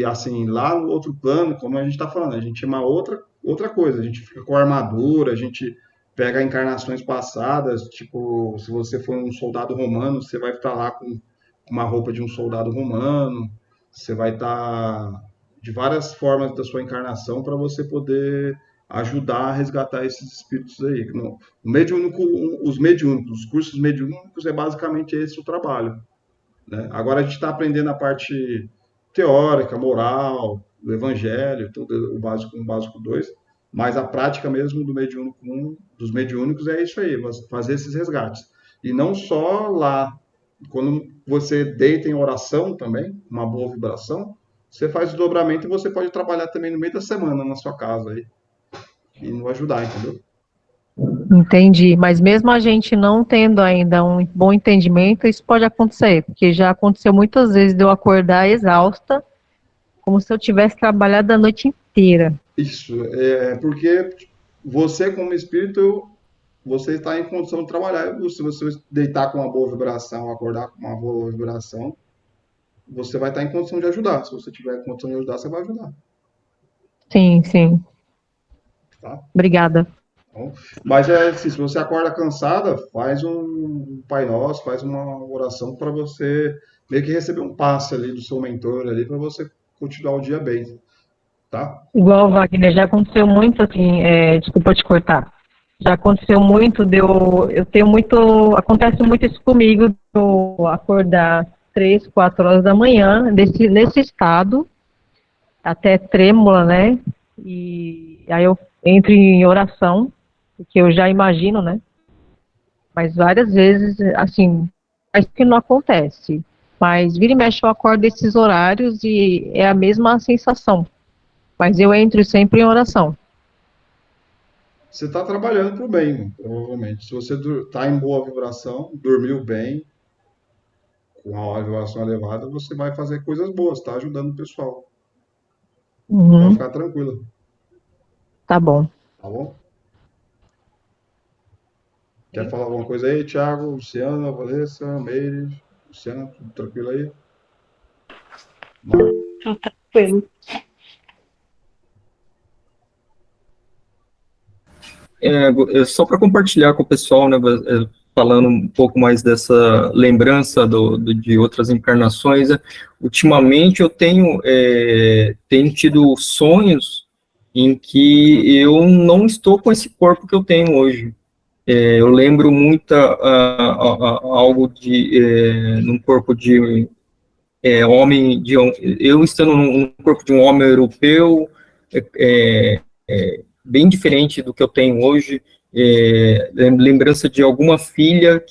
Assim, lá no outro plano, como a gente está falando, a gente é uma outra coisa, a gente fica com armadura, a gente pega encarnações passadas, tipo, se você for um soldado romano, você vai estar lá com uma roupa de um soldado romano, você vai estar de várias formas da sua encarnação para você poder ajudar a resgatar esses espíritos aí. O mediúnico, os mediúnicos, os cursos mediúnicos é basicamente esse o trabalho, né? Agora a gente está aprendendo a parte teórica, moral, do evangelho, tudo, o básico 2, mas a prática mesmo do mediúnico 1, dos mediúnicos é isso aí, fazer esses resgates. E não só lá, quando você deita em oração também, uma boa vibração, você faz o dobramento e você pode trabalhar também no meio da semana na sua casa aí, e não ajudar, entendeu? Entendi, mas mesmo a gente não tendo ainda um bom entendimento, isso pode acontecer, porque já aconteceu muitas vezes de eu acordar exausta, como se eu tivesse trabalhado a noite inteira. Isso, é porque você como espírito, você está em condição de trabalhar. Se você deitar com uma boa vibração, acordar com uma boa vibração, você vai estar em condição de ajudar. Se você tiver em condição de ajudar, você vai ajudar, Sim, sim. tá? Obrigada. Então, mas é assim, se você acorda cansada, faz um Pai Nosso, faz uma oração para você meio que receber um passe ali do seu mentor ali para você continuar o dia bem, tá? Igual, Wagner, já aconteceu muito assim, desculpa te cortar, já aconteceu muito eu tenho muito, acontece muito isso comigo, de eu acordar 3, 4 horas da manhã, nesse estado, até trêmula, né, e aí eu entro em oração, porque eu já imagino, né, mas várias vezes, assim, parece que não acontece, mas vira e mexe eu acordo esses horários e é a mesma sensação. Mas eu entro sempre em oração. Você está trabalhando para o bem, provavelmente. Se você está em boa vibração, dormiu bem, com a vibração elevada, você vai fazer coisas boas, está ajudando o pessoal. Pode Uhum, ficar tranquila, tá bom. tá bom? Quer falar alguma coisa aí, Thiago, Luciana, Vanessa, Meire, Luciana, tudo tranquilo aí? Marco? Então, tranquilo. Só para compartilhar com o pessoal, né, falando um pouco mais dessa lembrança de outras encarnações, né, ultimamente eu tenho tido sonhos em que eu não estou com esse corpo que eu tenho hoje. Eu lembro muito algo num corpo de homem, eu estando num corpo de um homem europeu, é, bem diferente do que eu tenho hoje, lembrança de alguma filha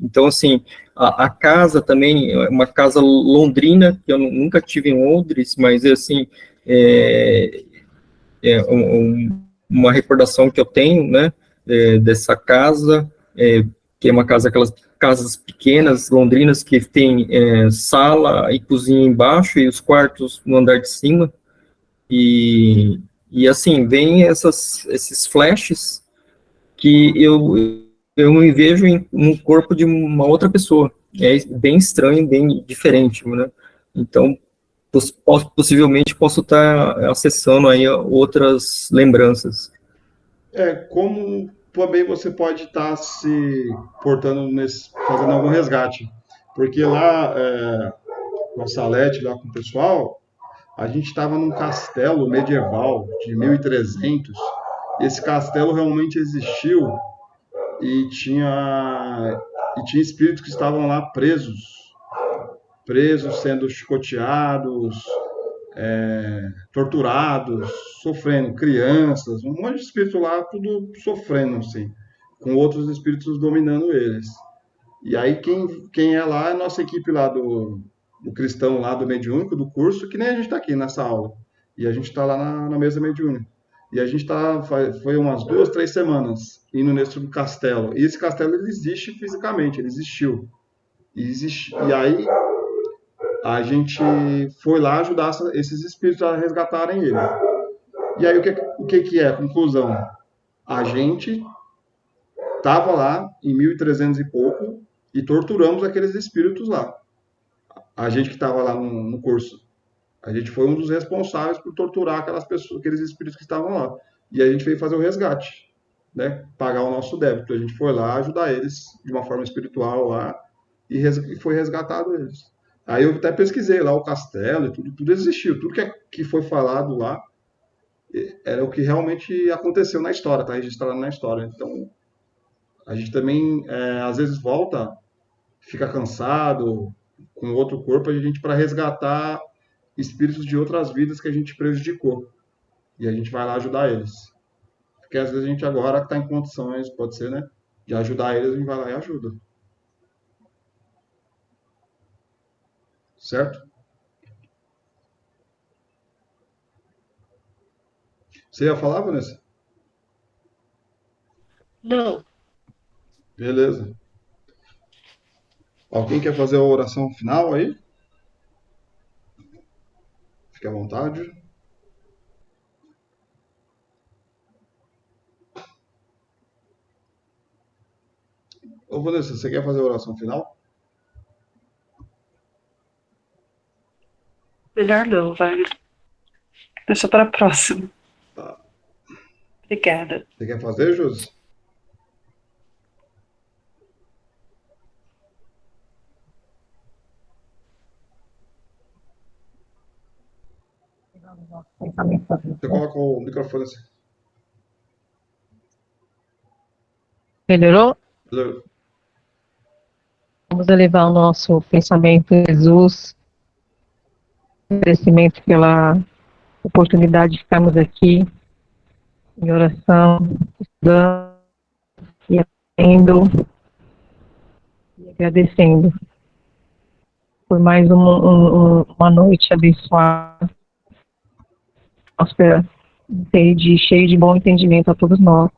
então assim, a casa também, é uma casa londrina, que eu nunca tive em Londres, mas assim, é, uma recordação que eu tenho, né, dessa casa, que é uma casa, aquelas casas pequenas, londrinas, que tem sala e cozinha embaixo e os quartos no andar de cima, e assim, vem esses flashes que eu me vejo no corpo de uma outra pessoa. É bem estranho, bem diferente, né? Então, possivelmente posso estar acessando aí outras lembranças. Como também você pode estar se portando fazendo algum resgate. Porque lá, com a Salete, lá com o pessoal, a gente estava num castelo medieval de 1300. Esse castelo realmente existiu e tinha espíritos que estavam lá presos, sendo chicoteados, torturados, sofrendo, crianças, um monte de espírito lá, tudo sofrendo, assim, com outros espíritos dominando eles. E aí quem é lá é a nossa equipe lá do cristão lá do mediúnico, do curso, que nem a gente está aqui nessa aula. E a gente está lá na mesa mediúnica. E a gente foi umas 2, 3 semanas indo nesse castelo. E esse castelo ele existe fisicamente, ele existiu. E aí a gente foi lá ajudar esses espíritos a resgatarem ele. E aí o que é a conclusão? A gente estava lá em 1300 e pouco e torturamos aqueles espíritos lá. A gente que estava lá no curso. A gente foi um dos responsáveis por torturar aquelas pessoas, aqueles espíritos que estavam lá. E a gente veio fazer o resgate, né? Pagar o nosso débito. A gente foi lá ajudar eles de uma forma espiritual lá e foi resgatado eles. Aí eu até pesquisei lá o castelo e tudo existiu. Tudo que foi falado lá era o que realmente aconteceu na história, tá registrado na história. Então, a gente também, às vezes, volta, fica cansado, com outro corpo, a gente para resgatar espíritos de outras vidas que a gente prejudicou. E a gente vai lá ajudar eles. Porque às vezes a gente agora que está em condições, pode ser, né? De ajudar eles, a gente vai lá e ajuda. Certo? Você ia falar, Vanessa? Não. Beleza. Alguém quer fazer a oração final aí? Fique à vontade. Ô, Vanessa, você quer fazer a oração final? Melhor não, vai. Deixa para a próxima. Tá. Obrigada. Você quer fazer, Josi? Você coloca o microfone assim. Melhorou? Vamos elevar o nosso pensamento a Jesus, agradecimento pela oportunidade de estarmos aqui em oração, estudando e aprendendo e agradecendo por mais uma noite abençoada, próspera, cheio de bom entendimento a todos nós.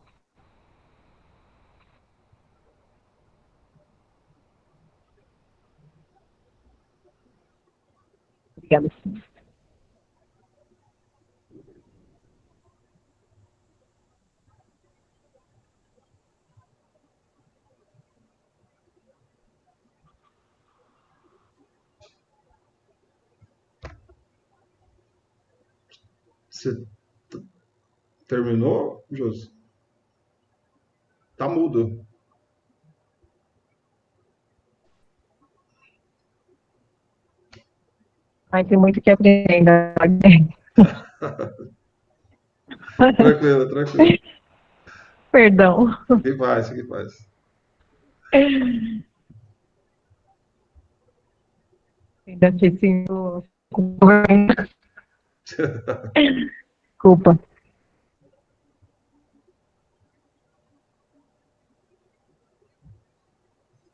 Obrigada, Senhor. Você terminou, Josi? Tá mudo. Ai, tem muito que aprender ainda. Tranquilo, tranquilo. Perdão. Que faz, que faz. Ainda te sinto com vergonha. Desculpa.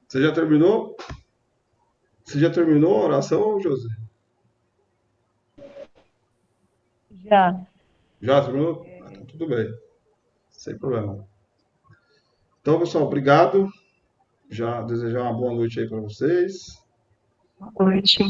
Você já terminou? Você já terminou a oração, Josi? Já. Já terminou? Ah, então tudo bem. Sem problema. Então, pessoal, obrigado. Já desejar uma boa noite aí para vocês. Boa noite.